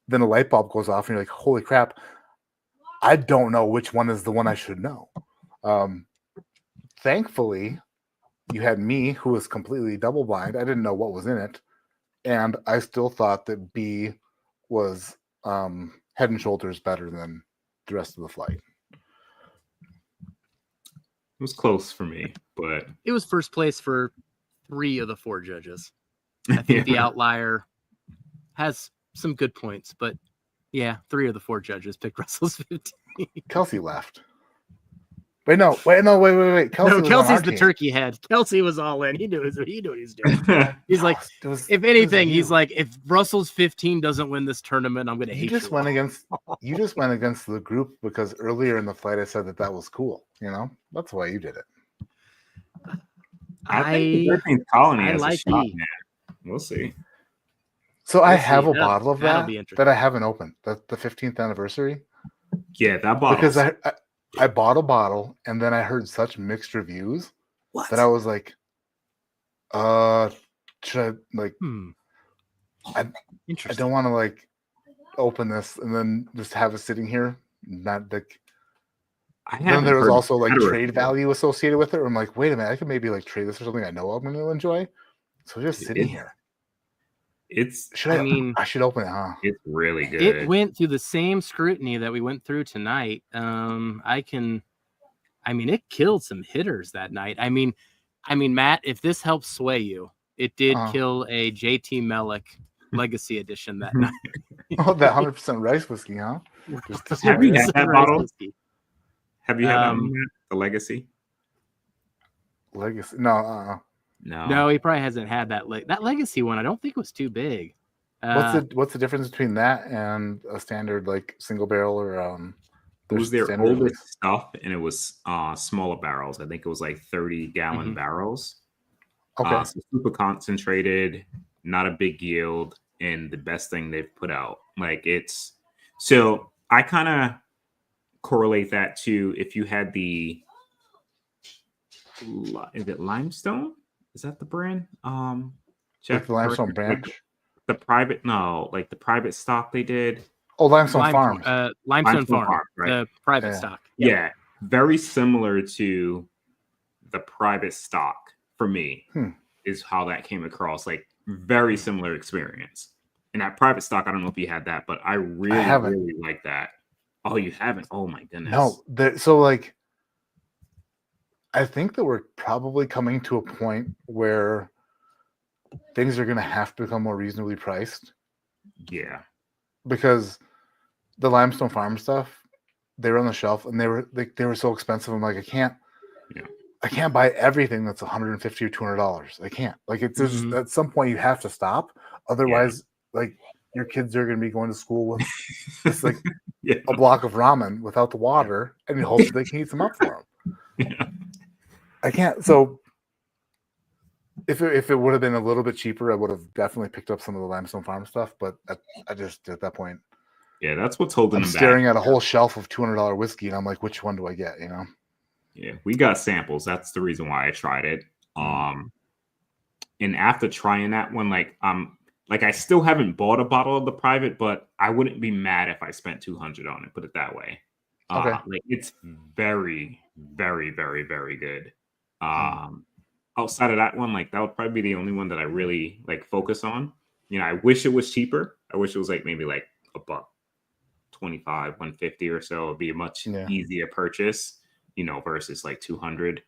then a light bulb goes off and you're like, holy crap, I don't know which one is the one I should know. Thankfully you had me, who was completely double blind. I didn't know what was in it, and I still thought that B was head and shoulders better than the rest of the flight. It was close for me, but it was first place for 3 of the 4 judges. I think the outlier has some good points, but yeah, 3 of the 4 judges picked Russell's 15. Kelsey left. Wait. Kelsey's the turkey head. Kelsey was all in. He knew what he was doing. He's like, if anything, he's like, if Russell's 15 doesn't win this tournament, I'm going to hate you. You just went against the group because earlier in the flight I said that was cool. You know, that's why you did it. I think the 13th colony has like a shot, man. We'll see. So I have a bottle of that I haven't opened. The 15th anniversary. Yeah, that bottle. Because I bought a bottle and then I heard such mixed reviews that I was like, should I like? I don't want to like open this and then just have it sitting here. Not like. Then there was also like trade value associated with it. Where I'm like, wait a minute, I could maybe like trade this for something I know I'm going to enjoy. So just sitting here. I should open it, huh? It's really good. It went through the same scrutiny that we went through tonight. It killed some hitters that night. I mean, Matt, if this helps sway you, it did kill a JT Mellick Legacy Edition that night. Oh, that 100% rice whiskey, huh? Have you had that bottle? Have you had the Legacy? Legacy? No. No, he probably hasn't had that. That Legacy one, I don't think was too big. What's the difference between that and a standard like single barrel or it was their oldest stuff, and it was smaller barrels. I think it was like 30-gallon barrels. Okay, so super concentrated, not a big yield, and the best thing they've put out. Like it's so I kind of correlate that to if you had is it Limestone? Is that the brand? Like the Limestone branch? The private stock they did. Oh, Limestone Farms. Limestone Farm, right? The private stock. Yep. Yeah, very similar to the private stock for me is how that came across. Like very similar experience. And that private stock, I don't know if you had that, but I really like that. Oh, you haven't? Oh my goodness. No, so like I think that we're probably coming to a point where things are going to have to become more reasonably priced. Yeah. Because the Limestone Farm stuff, they were on the shelf and they were so expensive. I'm like, I can't buy everything that's $150 or $200. I can't. Like it's just, at some point you have to stop. Otherwise, like your kids are going to be going to school with just like a block of ramen without the water, and you hope they can heat them up for them. Yeah. I can't. So if it would have been a little bit cheaper, I would have definitely picked up some of the Limestone Farm stuff. But I just at that point, that's what's holding. I'm staring at a whole shelf of $200 whiskey, and I'm like, which one do I get? You know? Yeah, we got samples. That's the reason why I tried it. And after trying that one, like I still haven't bought a bottle of the private, but I wouldn't be mad if I spent $200 on it. Put it that way. Like it's very, very, very, very good. outside of that one, like that would probably be the only one that I really like focus on. I wish it was cheaper. I wish it was like maybe like $125, $150 or so. It'd be a much easier purchase, versus like 200.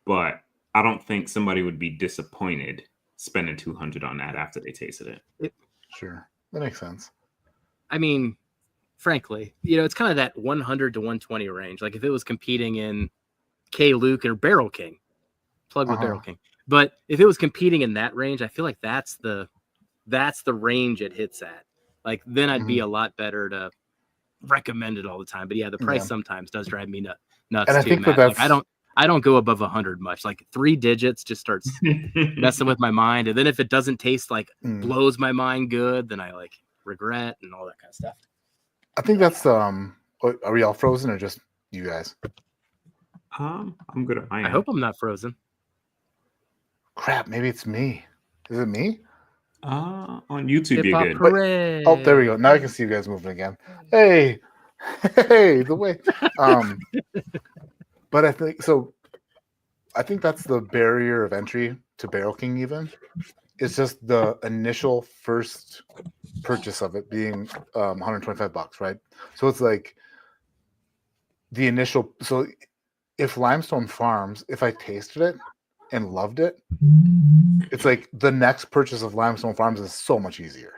But I don't think somebody would be disappointed spending 200 on that after they tasted it. Sure, that makes sense. I mean, frankly, it's kind of that 100 to 120 range. Like if it was competing in K Luke or Barrel King, plug with Barrel King. But if it was competing in that range, I feel like that's the range it hits at. Like then I'd be a lot better to recommend it all the time. But yeah, the price sometimes does drive me nuts. And I think that's like, I don't go above 100 much. Like 3 digits just starts messing with my mind. And then if it doesn't taste like blows my mind good, then I like regret and all that kind of stuff. I think that's are we all frozen or just you guys? I'm good at my end. I hope I'm not frozen. Crap, maybe it's me. Is it me? On YouTube, you're good. Parade. Oh, there we go. Now I can see you guys moving again. Hey, the way. But I think that's the barrier of entry to Barrel King. Even it's just the initial first purchase of it being $125, right? So it's like the initial. So if Limestone Farms, if I tasted it and loved it, it's like the next purchase of Limestone Farms is so much easier,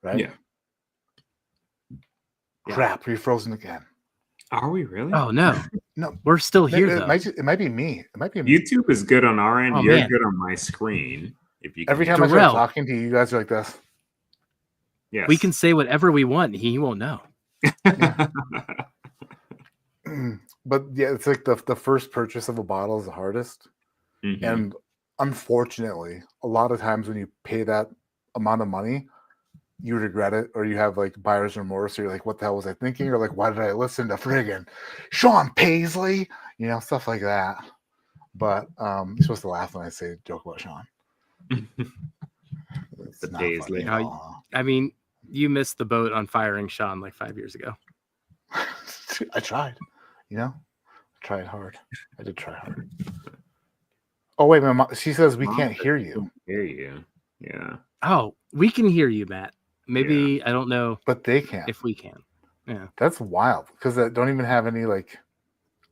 right? Yeah. Crap, we frozen again. Are we really? Oh no, no, we're still here. It might be me. It might be me. YouTube is good on our end. You're good on my screen. If you every time I start talking to you, you guys are like this. Yes, we can say whatever we want. He won't know. But yeah, it's like the first purchase of a bottle is the hardest, and unfortunately, a lot of times when you pay that amount of money, you regret it, or you have like buyer's remorse, or you're like, what the hell was I thinking? Or like, why did I listen to friggin' Sean Paisley? Stuff like that. But you're supposed to laugh when I say joke about Sean. The Paisley. I mean, you missed the boat on firing Sean like 5 years ago. I tried, I tried hard. I did try hard. Oh wait, my mom, she says we can't hear you. Hear you? Yeah. Oh, we can hear you, Matt. Maybe I don't know, but they can. If we can, yeah, that's wild because I don't even have any like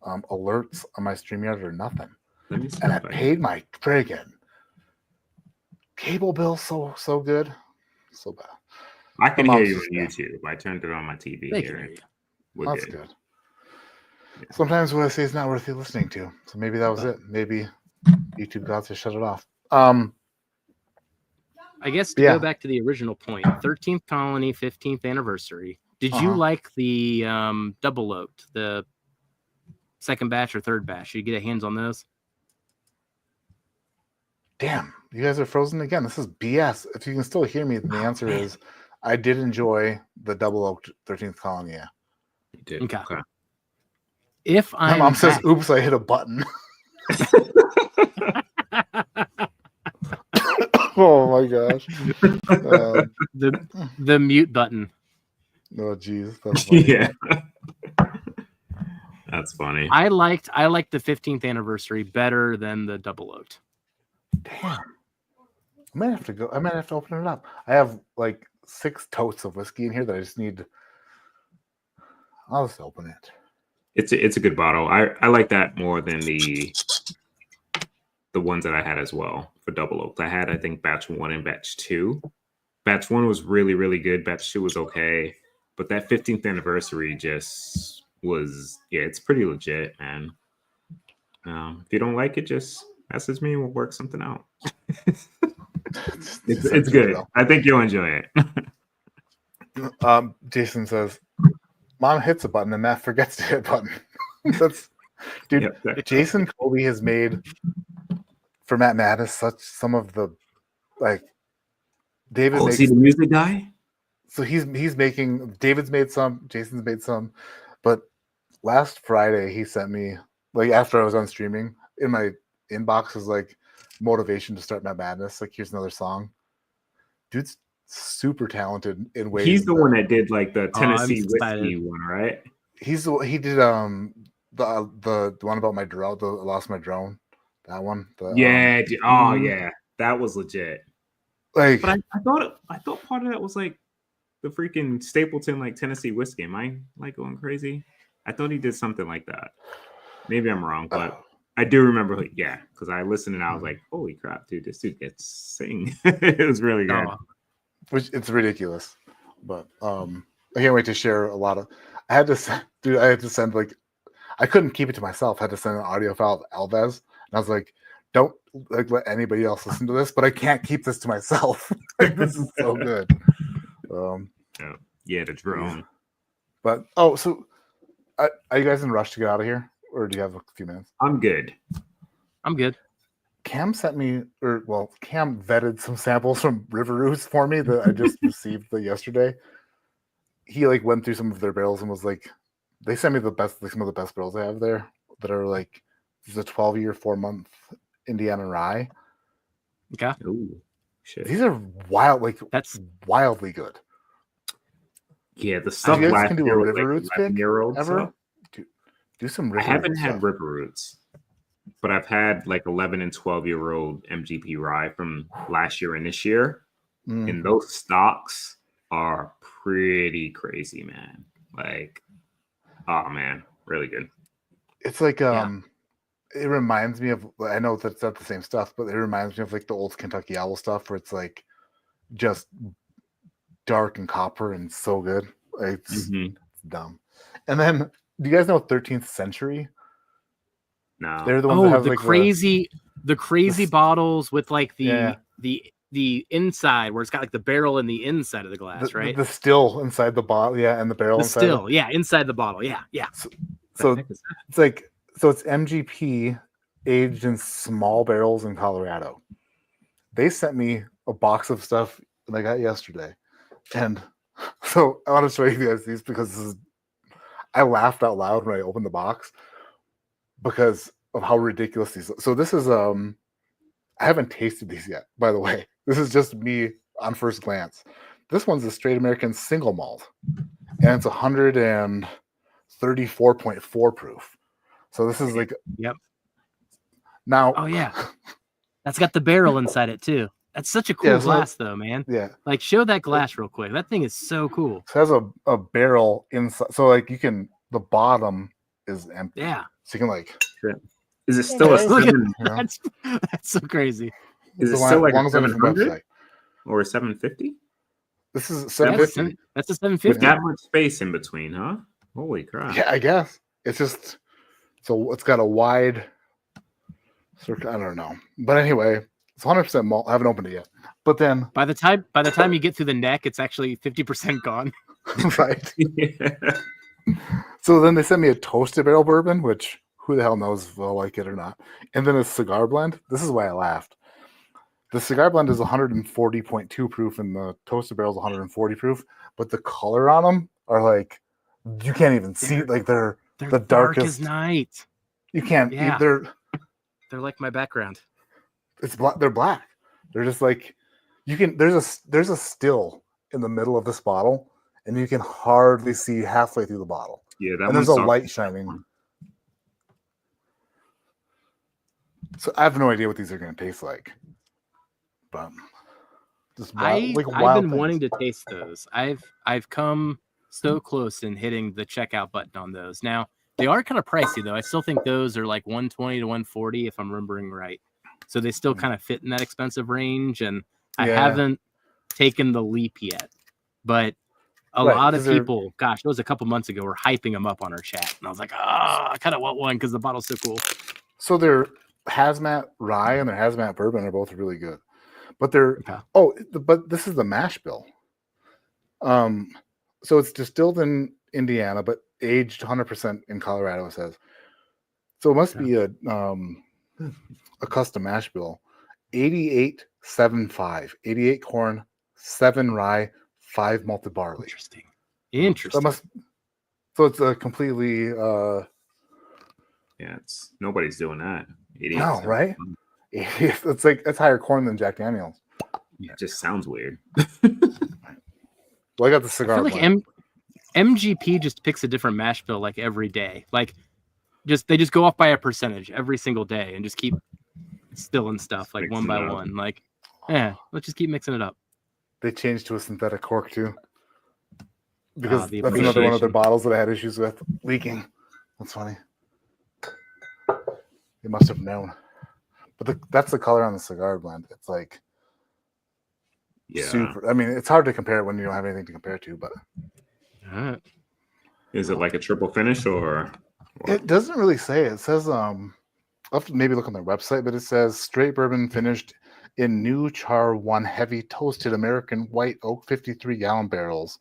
alerts on my StreamYard or nothing. And I paid my friggin' cable bill so good, so bad. I can hear you on YouTube. I turned it on my TV here. That's good. Yeah. Sometimes what I say is not worth you listening to. So maybe that was it. Maybe YouTube got to shut it off. I guess to go back to the original point, 13th colony, 15th anniversary. Did you like the double oaked, the second batch or third batch? Did you get a hands on those? Damn, you guys are frozen again. This is BS. If you can still hear me, then the answer is I did enjoy the double oaked 13th colony. Yeah. You did. Okay. If my mom says, "Oops, I hit a button." Oh my gosh! The mute button. Oh geez, that's funny. Yeah, that's funny. I liked the 15th anniversary better than the double oaked. Damn, I might have to go. I might have to open it up. I have like 6 totes of whiskey in here that I just need. I'll just open it. It's a good bottle. I like that more than the ones that I had as well for double oaked. I had, I think, batch 1 and batch 2. Batch 1 was really, really good. Batch 2 was okay. But that 15th anniversary just was, it's pretty legit, man. If you don't like it, just message me and we'll work something out. it's good. I think you'll enjoy it. Jason says, Mom hits a button and Matt forgets to hit a button. That's, dude, Jason Colby has made for Matt Mattis some of the like David. Is he the music guy? So he's making. David's made some. Jason's made some. But last Friday he sent me, like after I was on streaming, in my inbox was like motivation to start Matt Madness. Like here's another song. Dude's super talented in ways. He's the one that did like the Tennessee whiskey one, right? He did the one about my drone. I lost my drone. That one. Yeah. Yeah. That was legit. Like, but I thought part of that was like the freaking Stapleton like Tennessee whiskey. Am I like going crazy? I thought he did something like that. Maybe I'm wrong, but I do remember. Like, yeah, because I listened and I was like, "Holy crap, dude! This dude gets sing." It was really good. Which it's ridiculous, but I can't wait to share a lot of. I had to send like, I couldn't keep it to myself. I had to send an audio file to Alves, and I was like, "Don't like let anybody else listen to this," but I can't keep this to myself. Like, this is so good. Yeah, the drone. But so are you guys in a rush to get out of here, or do you have a few minutes? I'm good. Cam sent me, Cam vetted some samples from River Roots for me that I just received yesterday. He like went through some of their barrels and was like, they sent me some of the best barrels they have there that are like, this is a 12-year, 4-month Indiana rye. Okay. Ooh, shit. These are that's wildly good. Yeah, the stuff you guys last can do year a was River like Roots pick year-old ever. stuff. Do some River I haven't Roots had stuff. River Roots, but I've had like 11 and 12-year-old MGP rye from last year and this year. And those stocks are pretty crazy, man. Like, oh man, really good. It's like it reminds me of, I know that's not the same stuff, but it reminds me of like the old Kentucky Owl stuff where it's like just dark and copper and so good. It's dumb. And then, do you guys know 13th Century? No. They're the ones that have the like crazy bottles with like the inside where it's got like the barrel in the inside of the glass, right? The still inside the bottle, and the barrel inside. Inside the bottle, yeah. So it's like, it's MGP aged in small barrels in Colorado. They sent me a box of stuff that I got yesterday, and so I want to show you guys these because I laughed out loud when I opened the box because of how ridiculous these. So this is I haven't tasted these yet, by the way. This is just me on first glance. This one's a straight American single malt, and it's 134.4 proof. So this is like, now. Oh yeah, that's got the barrel inside it too. That's such a cool glass, though, man. Yeah, like show that glass real quick. That thing is so cool. So it has a barrel inside, so like the bottom is empty. Yeah, so you can like. Is it still a 7? That's so crazy. Is it still like a 700 or a 750? This is 750. That's a 750. With that much space in between, huh? Holy crap! Yeah, I guess it's just so it's got a wide circle. I don't know, but anyway, it's 100% malt. I haven't opened it yet, but then by the time you get through the neck, it's actually 50% gone. Right. So then they sent me a toasted barrel bourbon, which who the hell knows if I'll like it or not, and then a cigar blend. This is why I laughed. The cigar blend is 140.2 proof, and the toasted barrel is 140 proof. But the color on them are like, you can't even see. Like they're the darkest dark as night. You can't. Yeah. They're like my background. It's black. They're black. They're just like, you can. There's a still in the middle of this bottle, and you can hardly see halfway through the bottle. Yeah, and there's a light shining. So I have no idea what these are going to taste like. But I've been wanting to taste those. I've come so close in hitting the checkout button on those. Now they are kind of pricey though. I still think those are like 120 to 140 if I'm remembering right. So they still kind of fit in that expensive range, and I haven't taken the leap yet. But a lot of people, gosh, it was a couple months ago, were hyping them up on our chat, and I was like, I kind of want one because the bottle's so cool. So their hazmat rye and their hazmat bourbon are both really good. But but this is the mash bill. So it's distilled in Indiana, but aged 100% in Colorado, it says. So it must be a custom mash bill. 88.75. 88 corn, 7 rye, 5 malted barley. Interesting. So it's a completely it's nobody's doing that. No, right? It's like it's higher corn than Jack Daniels. Yeah, it just sounds weird. Well, I got the cigar. I feel like MGP just picks a different mash bill like every day. Like they just go off by a percentage every single day and just keep still and stuff, like Mixing one by it up. one. Like, yeah, let's just keep mixing it up. They changed to a synthetic cork too, because the that's another one of their appreciation. bottles that I had issues with leaking. That's funny. They must have known. But that's the color on the cigar blend. It's like super. I mean, it's hard to compare when you don't have anything to compare to. But All right. Is it like a triple finish or? it doesn't really say. It says I'll have to maybe look on their website, but it says straight bourbon finished in new char 1 heavy toasted American white oak 53-gallon barrels.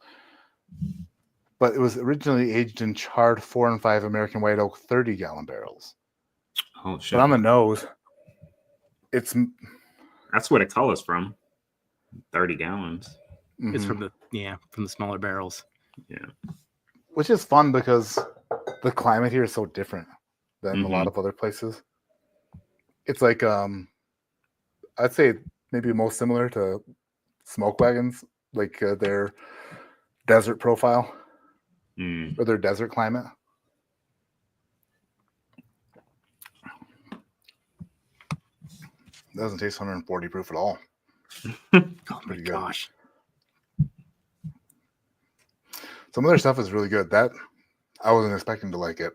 But it was originally aged in charred 4 and 5 American white oak 30-gallon barrels. Oh shit! But on the nose, that's where the color's from. 30 gallons. It's from the smaller barrels. Yeah. Which is fun because the climate here is so different than a lot of other places. It's like I'd say maybe most similar to Smoke Wagons, like their desert profile or their desert climate. It doesn't taste 140 proof at all. Oh my gosh. Some of their stuff is really good. That I wasn't expecting to like it.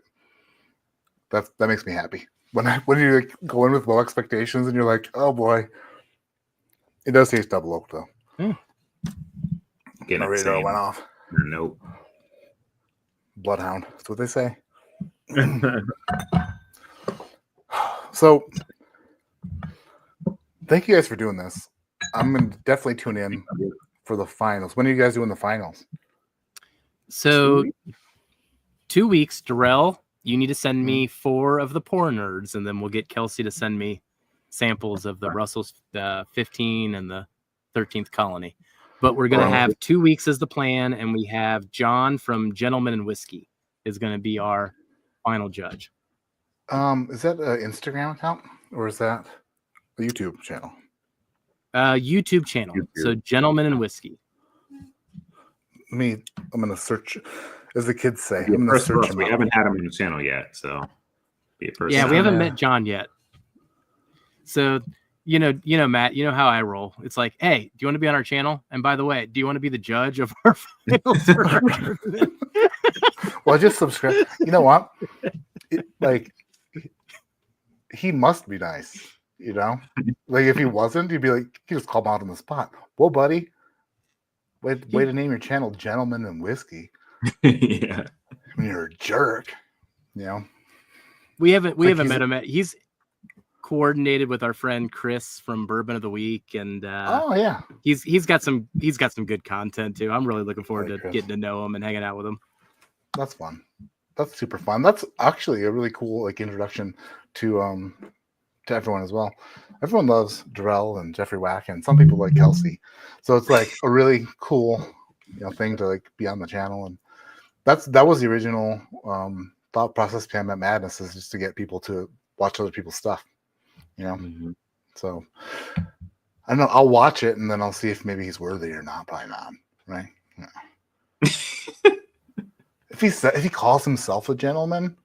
That makes me happy. When you like, go in with low expectations and you're like, oh boy. It does taste double oak though. My radar went off. Nope. Bloodhound. That's what they say. So thank you guys for doing this. I'm gonna definitely tune in for the finals. When are you guys doing the finals? So 2 weeks, Darrell, you need to send me 4 of the Pour Nerds, and then we'll get Kelsey to send me samples of the Russell's 15 and the 13th Colony. But we're going to have 2 weeks as the plan, and we have John from Gentleman and Whiskey is going to be our final judge. Is that an Instagram account or is that a YouTube channel? YouTube channel. So Gentleman and Whiskey. I'm gonna search, as the kids say. I'm gonna search him we out. haven't had him on the channel yet, so be a first. Yeah, we haven't met John yet. So you know, Matt, you know how I roll. It's like, hey, do you want to be on our channel? And by the way, do you want to be the judge of our finals? Well, just subscribe. You know what? He must be nice. You know, like if he wasn't, you'd be like, you just call him out on the spot. Well, buddy, way to name your channel Gentleman and Whiskey. Yeah, when you're a jerk, you know. We haven't met him yet. He's coordinated with our friend Chris from Bourbon of the Week, and he's got some good content too. I'm really looking forward to getting to know him and hanging out with him. That's fun. That's super fun. That's actually a really cool introduction to everyone as well. Everyone loves Darrell and Jeffrey Wack, and some people like Kelsey. So it's like a really cool, thing to be on the channel. And that was the original thought process behind Met Madness, is just to get people to watch other people's stuff. So I don't know. I'll watch it and then I'll see if maybe he's worthy or not. Probably not, right? Yeah. If he calls himself a gentleman,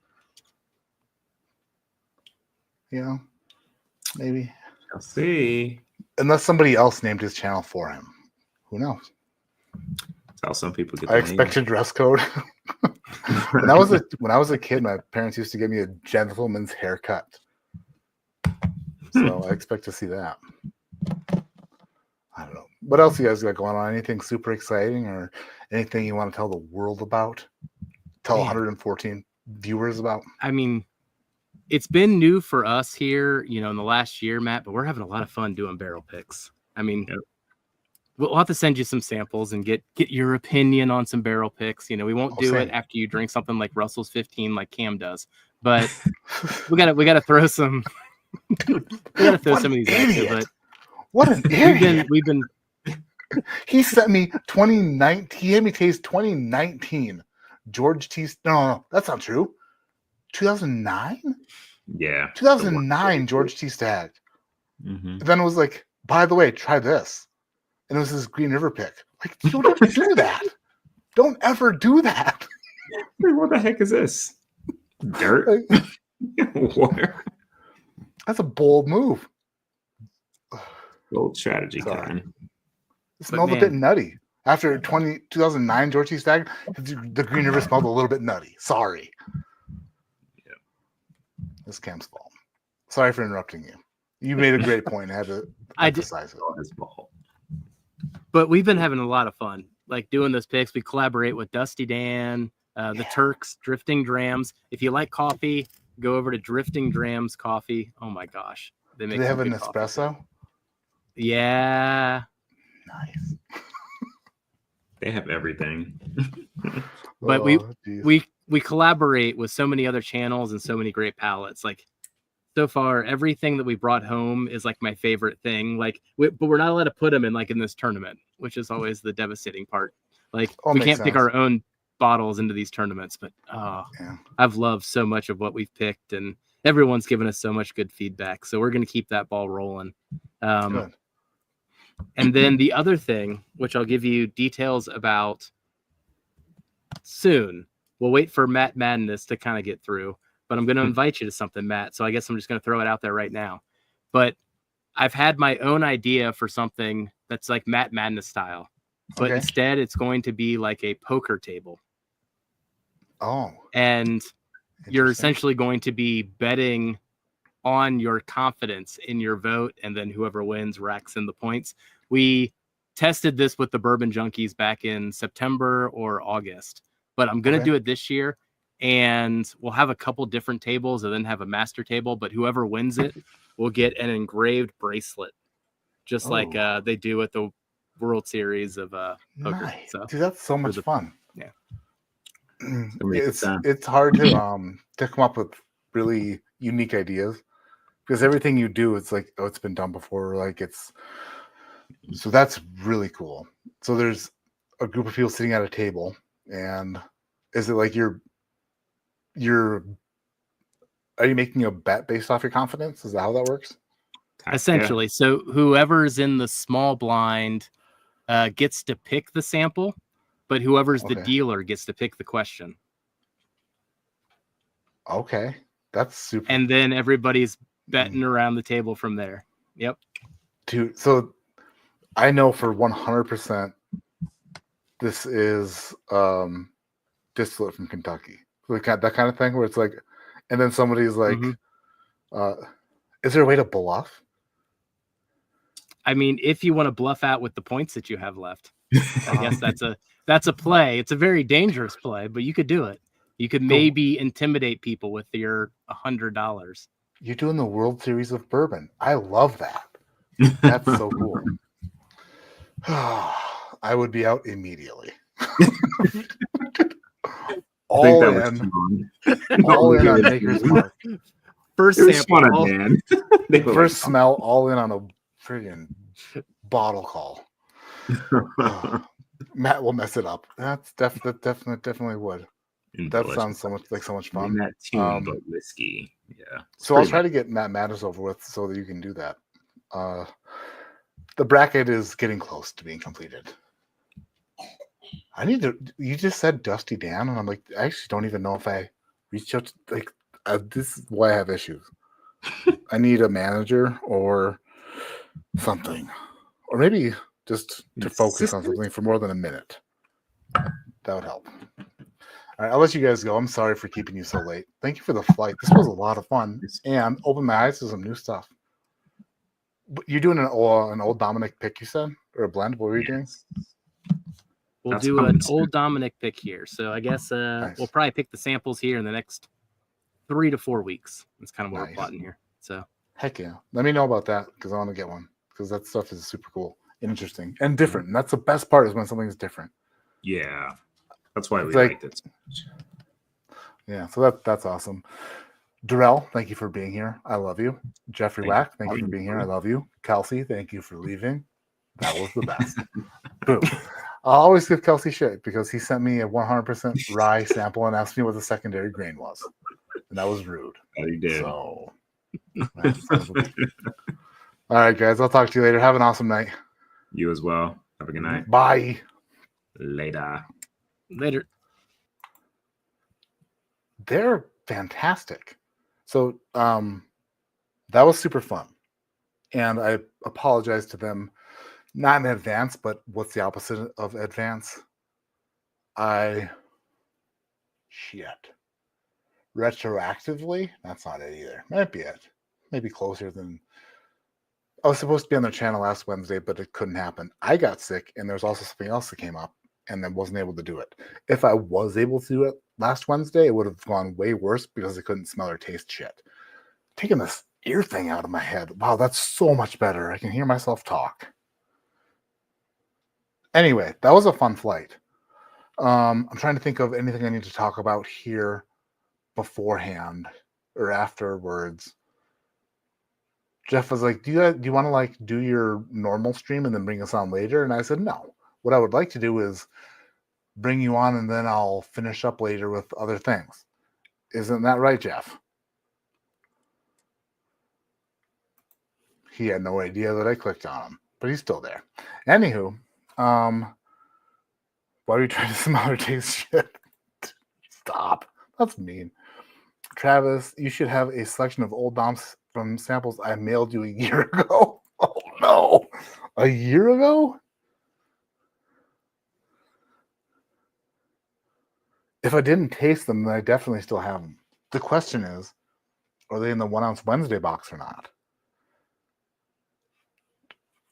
maybe. I'll see. Unless somebody else named his channel for him, who knows? That's how some people get. I expect a dress code. When I was a kid, my parents used to give me a gentleman's haircut. So I expect to see that. I don't know. What else you guys got going on? Anything super exciting or anything you want to tell the world about? Tell 114 viewers about? I mean, it's been new for us here, in the last year, Matt, but we're having a lot of fun doing barrel picks. I mean, we'll have to send you some samples and get your opinion on some barrel picks. We won't do it after you drink something like Russell's 15 like Cam does, but we gotta throw some some of these out there. But what an idiot. We've been he sent me 2019. He had me taste 2019 George T. No, that's not true. 2009? Yeah. 2009 George T. Stagg. Then it was like, by the way, try this. And it was this Green River pick. Like, you don't ever do that. Don't ever do that. What the heck is this? Dirt? Water? That's a bold move. Old strategy Sorry. kind. It smelled a bit nutty. After 2009 George T. Stag, the Green River smelled a little bit nutty. Sorry. Yeah. It's Cam's fault. Sorry for interrupting you. You made a great point. I had to emphasize it. His fault. But we've been having a lot of fun, like doing those picks. We collaborate with Dusty Dan, the Turks, Drifting Drams. If you like coffee, go over to Drifting Drams Coffee. Oh my gosh, Do they have an espresso? Yeah. Nice. They have everything. But we collaborate with so many other channels and so many great palettes. Like so far, everything that we brought home is like my favorite thing. Like, but we're not allowed to put them in this tournament, which is always the devastating part. Like we can't pick our own bottles into these tournaments, but I've loved so much of what we've picked, and everyone's given us so much good feedback. So we're going to keep that ball rolling. Good. And then the other thing, which I'll give you details about soon, we'll wait for Matt Madness to kind of get through, but I'm going to invite you to something, Matt. So I guess I'm just going to throw it out there right now. But I've had my own idea for something that's like Matt Madness style, but instead it's going to be like a poker table. Oh. And you're essentially going to be betting on your confidence in your vote, and then whoever wins racks in the points. We tested this with the Bourbon Junkies back in September or August, but I'm going to do it this year, and we'll have a couple different tables and then have a master table, but whoever wins it will get an engraved bracelet, just like they do at the World Series of poker. Nice. So, dude, that's so much fun. Yeah. It's hard to come up with really unique ideas, because everything you do, it's like, it's been done before. Like so that's really cool. So there's a group of people sitting at a table, and is it like are you making a bet based off your confidence? Is that how that works? Essentially. Yeah. So whoever's in the small blind gets to pick the sample, but whoever's the dealer gets to pick the question. Okay. That's super. And then everybody's betting around the table from there. Yep. Dude, so I know for 100% this is distillate from Kentucky. Like that kind of thing where it's like, and then somebody's like, is there a way to bluff? I mean, if you want to bluff out with the points that you have left, I guess that's a play. It's a very dangerous play, but you could do it. You could maybe intimidate people with your $100. You're doing the World Series of Bourbon. I love that. That's so cool. I would be out immediately. all in on Maker's Mark. First sample. First smell, all in on a friggin' bottle call. Matt will mess it up. That's definitely would. That sounds so much fun. That tune, but whiskey. Yeah. So I'll try to get Matt Madness over with so that you can do that. The bracket is getting close to being completed. You just said Dusty Dan, and I'm like, I actually don't even know if I reached out to, this is why I have issues. I need a manager or something, or maybe just to focus on something for more than a minute. That would help. All right, I'll let you guys go. I'm sorry for keeping you so late. Thank you for the flight. This was a lot of fun and opened my eyes to some new stuff. You're doing an old Dominic pick, you said, or a blend? What were you doing? We'll do an old Dominic pick here. So I guess we'll probably pick the samples here in the next 3 to 4 weeks. That's kind of what we're plotting here. So heck yeah, let me know about that, because I want to get one, because that stuff is super cool, interesting, and different. And that's the best part, is when something is different. Yeah, that's why we liked it so much. Yeah, so that's awesome. Darrell, thank you for being here. I love you. Jeffrey Wack, thank you for being here. I love you. Kelsey, thank you for leaving. That was the best. Boom. I'll always give Kelsey shit, because he sent me a 100% rye sample and asked me what the secondary grain was. And that was rude. Oh, you did. So, all right, guys. I'll talk to you later. Have an awesome night. You as well. Have a good night. Bye. Later. They're fantastic. So that was super fun. And I apologize to them, not in advance, but what's the opposite of advance? Shit. Retroactively? That's not it either. Might be it. Maybe closer than... I was supposed to be on their channel last Wednesday, but it couldn't happen. I got sick, and there was also something else that came up, and then wasn't able to do it. If I was able to do it last Wednesday, it would have gone way worse because I couldn't smell or taste shit. Taking this ear thing out of my head. Wow, that's so much better. I can hear myself talk. Anyway, that was a fun flight. I'm trying to think of anything I need to talk about here beforehand or afterwards. Jeff was like, do you want to like do your normal stream and then bring us on later? And I said, no. What I would like to do is bring you on and then I'll finish up later with other things. Isn't that right, Jeff? He had no idea that I clicked on him, but he's still there. Anywho, why are you trying to smell or taste shit? Stop. That's mean. Travis, you should have a selection of old bombs from samples I mailed you a year ago. Oh no. A year ago? If I didn't taste them, then I definitely still have them. The question is, are they in the 1 ounce Wednesday box or not?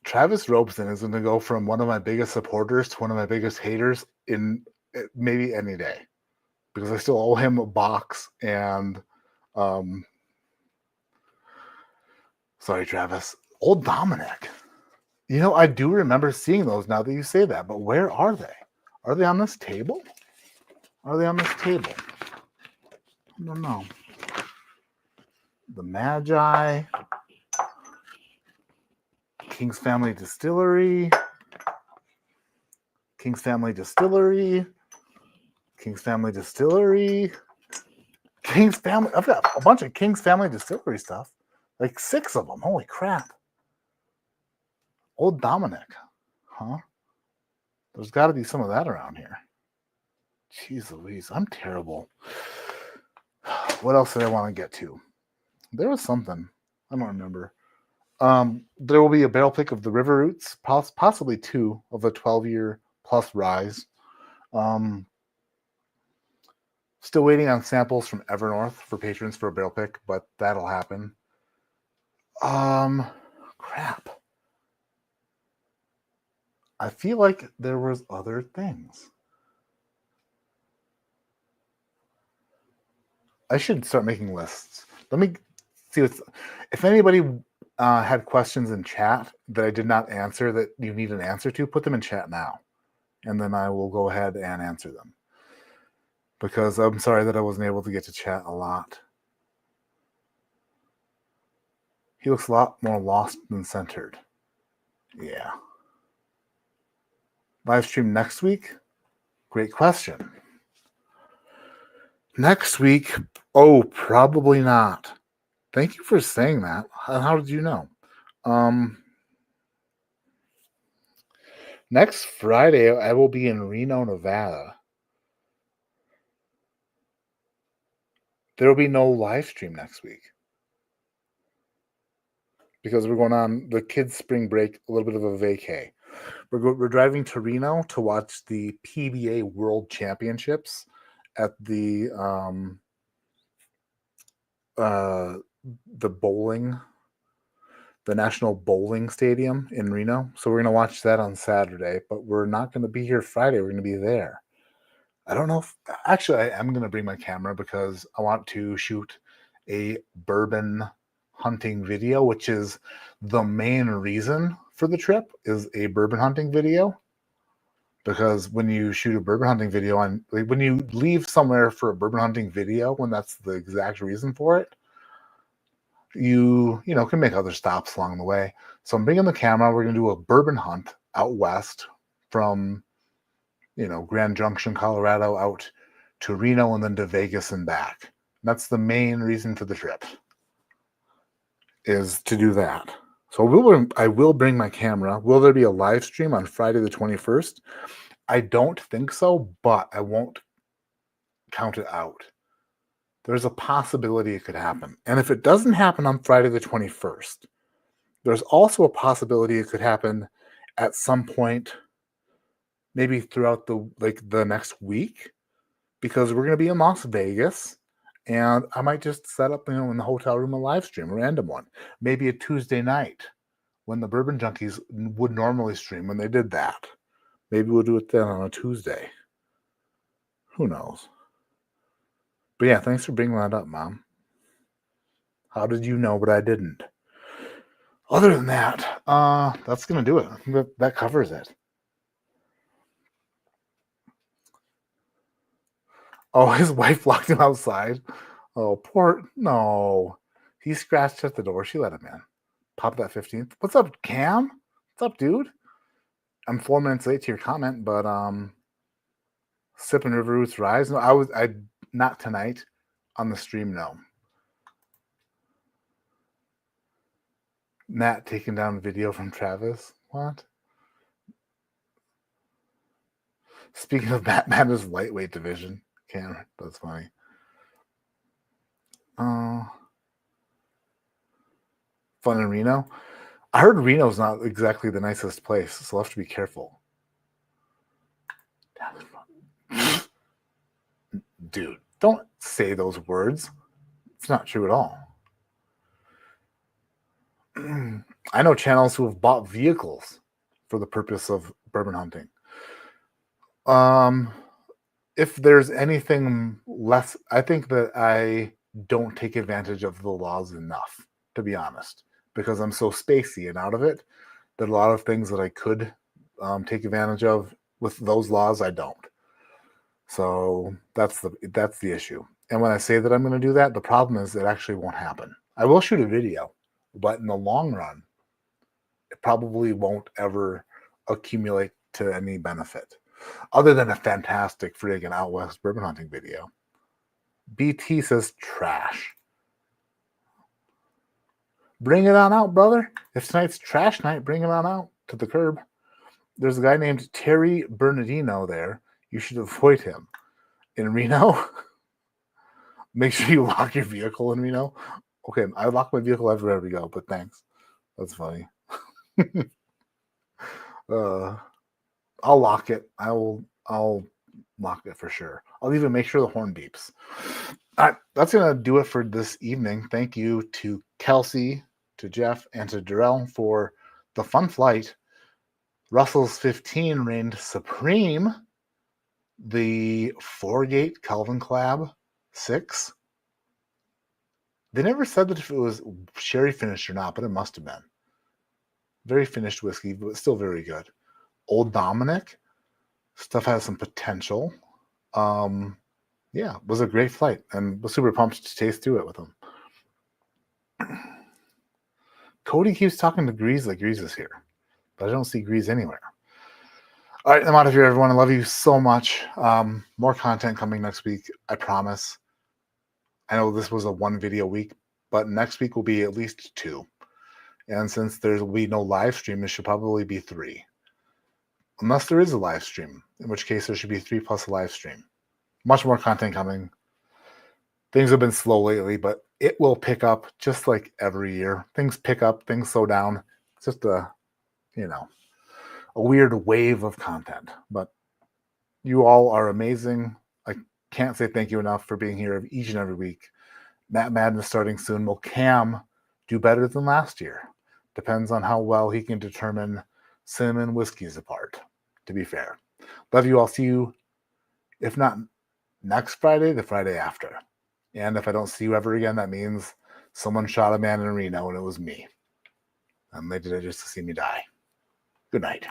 Travis Robeson is going to go from one of my biggest supporters to one of my biggest haters in maybe any day, because I still owe him a box. And sorry, Travis. Old Dominic. You know, I do remember seeing those now that you say that, but where are they? Are they on this table? Are they on this table? I don't know. The Magi. King's Family Distillery. King's Family Distillery. King's Family Distillery. King's Family. I've got a bunch of King's Family Distillery stuff. Like 6 of them. Holy crap. Old Dominic. Huh? There's got to be some of that around here. Jeez Louise. I'm terrible. What else did I want to get to? There was something. I don't remember. There will be a barrel pick of the River Roots, possibly 2 of a 12-year plus rise. Still waiting on samples from Evernorth for patrons for a barrel pick, but that'll happen. Crap. I feel like there was other things. I should start making lists. Let me see if anybody had questions in chat that I did not answer that you need an answer to, put them in chat now. And then I will go ahead and answer them. Because I'm sorry that I wasn't able to get to chat a lot. He looks a lot more lost than centered. Yeah. Live stream next week? Great question. Next week? Oh, probably not. Thank you for saying that. How did you know? Next Friday, I will be in Reno, Nevada. There will be no live stream next week because we're going on the kids' spring break, a little bit of a vacay. We're driving to Reno to watch the PBA World Championships at the bowling, the National Bowling Stadium in Reno. So we're going to watch that on Saturday, but we're not going to be here Friday. We're going to be there. I don't know if actually I am going to bring my camera because I want to shoot a bourbon hunting video, which is the main reason for the trip, is a bourbon hunting video. Because when you shoot a bourbon hunting video when you leave somewhere for a bourbon hunting video, when that's the exact reason for it, you can make other stops along the way. So I'm bringing the camera. We're going to do a bourbon hunt out west from Grand Junction, Colorado, out to Reno and then to Vegas and back. That's the main reason for the trip, is to do that. So I will bring my camera. Will there be a live stream on Friday the 21st? I don't think so, but I won't count it out. There's a possibility it could happen. And if it doesn't happen on Friday the 21st, There's also a possibility it could happen at some point, maybe throughout the next week, because we're going to be in Las Vegas, and I might just set up, in the hotel room a live stream, a random one, maybe a Tuesday night when the Bourbon Junkies would normally stream when they did that. Maybe we'll do it then on a Tuesday. Who knows? But yeah, thanks for bringing that up, Mom. How did you know, but I didn't? Other than that, that's going to do it. That covers it. Oh, his wife locked him outside. Oh, no. He scratched at the door. She let him in. Pop that 15th. What's up, Cam? What's up, dude? I'm 4 minutes late to your comment, but Sipping River Roots Rise. No, I not tonight on the stream, no. Nat taking down video from Travis. What? Speaking of Batman's lightweight division, Cameron, that's funny. Fun in Reno. I heard Reno's not exactly the nicest place, so I'll have to be careful. Dude, don't say those words. It's not true at all. I know channels who have bought vehicles for the purpose of bourbon hunting. If there's anything less, I think that I don't take advantage of the laws enough, to be honest, because I'm so spacey and out of it that a lot of things that I could take advantage of with those laws, I don't. So that's the issue. And when I say that I'm going to do that, the problem is it actually won't happen. I will shoot a video, but in the long run, it probably won't ever accumulate to any benefit, other than a fantastic friggin' Out West bourbon hunting video. BT says trash. Bring it on out, brother. If tonight's trash night, bring it on out to the curb. There's a guy named Terry Bernardino there. You should avoid him. In Reno, make sure you lock your vehicle in Reno. Okay, I lock my vehicle everywhere we go, but thanks. That's funny. I'll lock it. I'll lock it for sure. I'll even make sure the horn beeps. All right, that's gonna do it for this evening. Thank you to Kelsey, to Jeff, and to Darrell for the fun flight. Russell's 15 reigned supreme. The 4-gate Calvin Clab 6. They never said that if it was sherry finished or not, but it must have been. Very finished whiskey, but still very good. Old Dominic. Stuff has some potential. Yeah, it was a great flight, and was super pumped to taste through it with him. Cody keeps talking to Grease like Grease is here, but I don't see Grease anywhere. All right, I'm out of here, everyone. I love you so much. More content coming next week, I promise. I know this was a 1 video week, but next week will be at least 2. And since there will be no live stream, it should probably be 3. Unless there is a live stream, in which case there should be 3 plus a live stream. Much more content coming. Things have been slow lately, but it will pick up just like every year. Things pick up, things slow down. It's just a weird wave of content. But you all are amazing. I can't say thank you enough for being here each and every week. Matt Madness starting soon. Will Cam do better than last year? Depends on how well he can determine cinnamon whiskeys apart, to be fair. Love you all. See you, if not next Friday, the Friday after. And if I don't see you ever again, that means someone shot a man in Reno and it was me. And they did it just to see me die. Good night.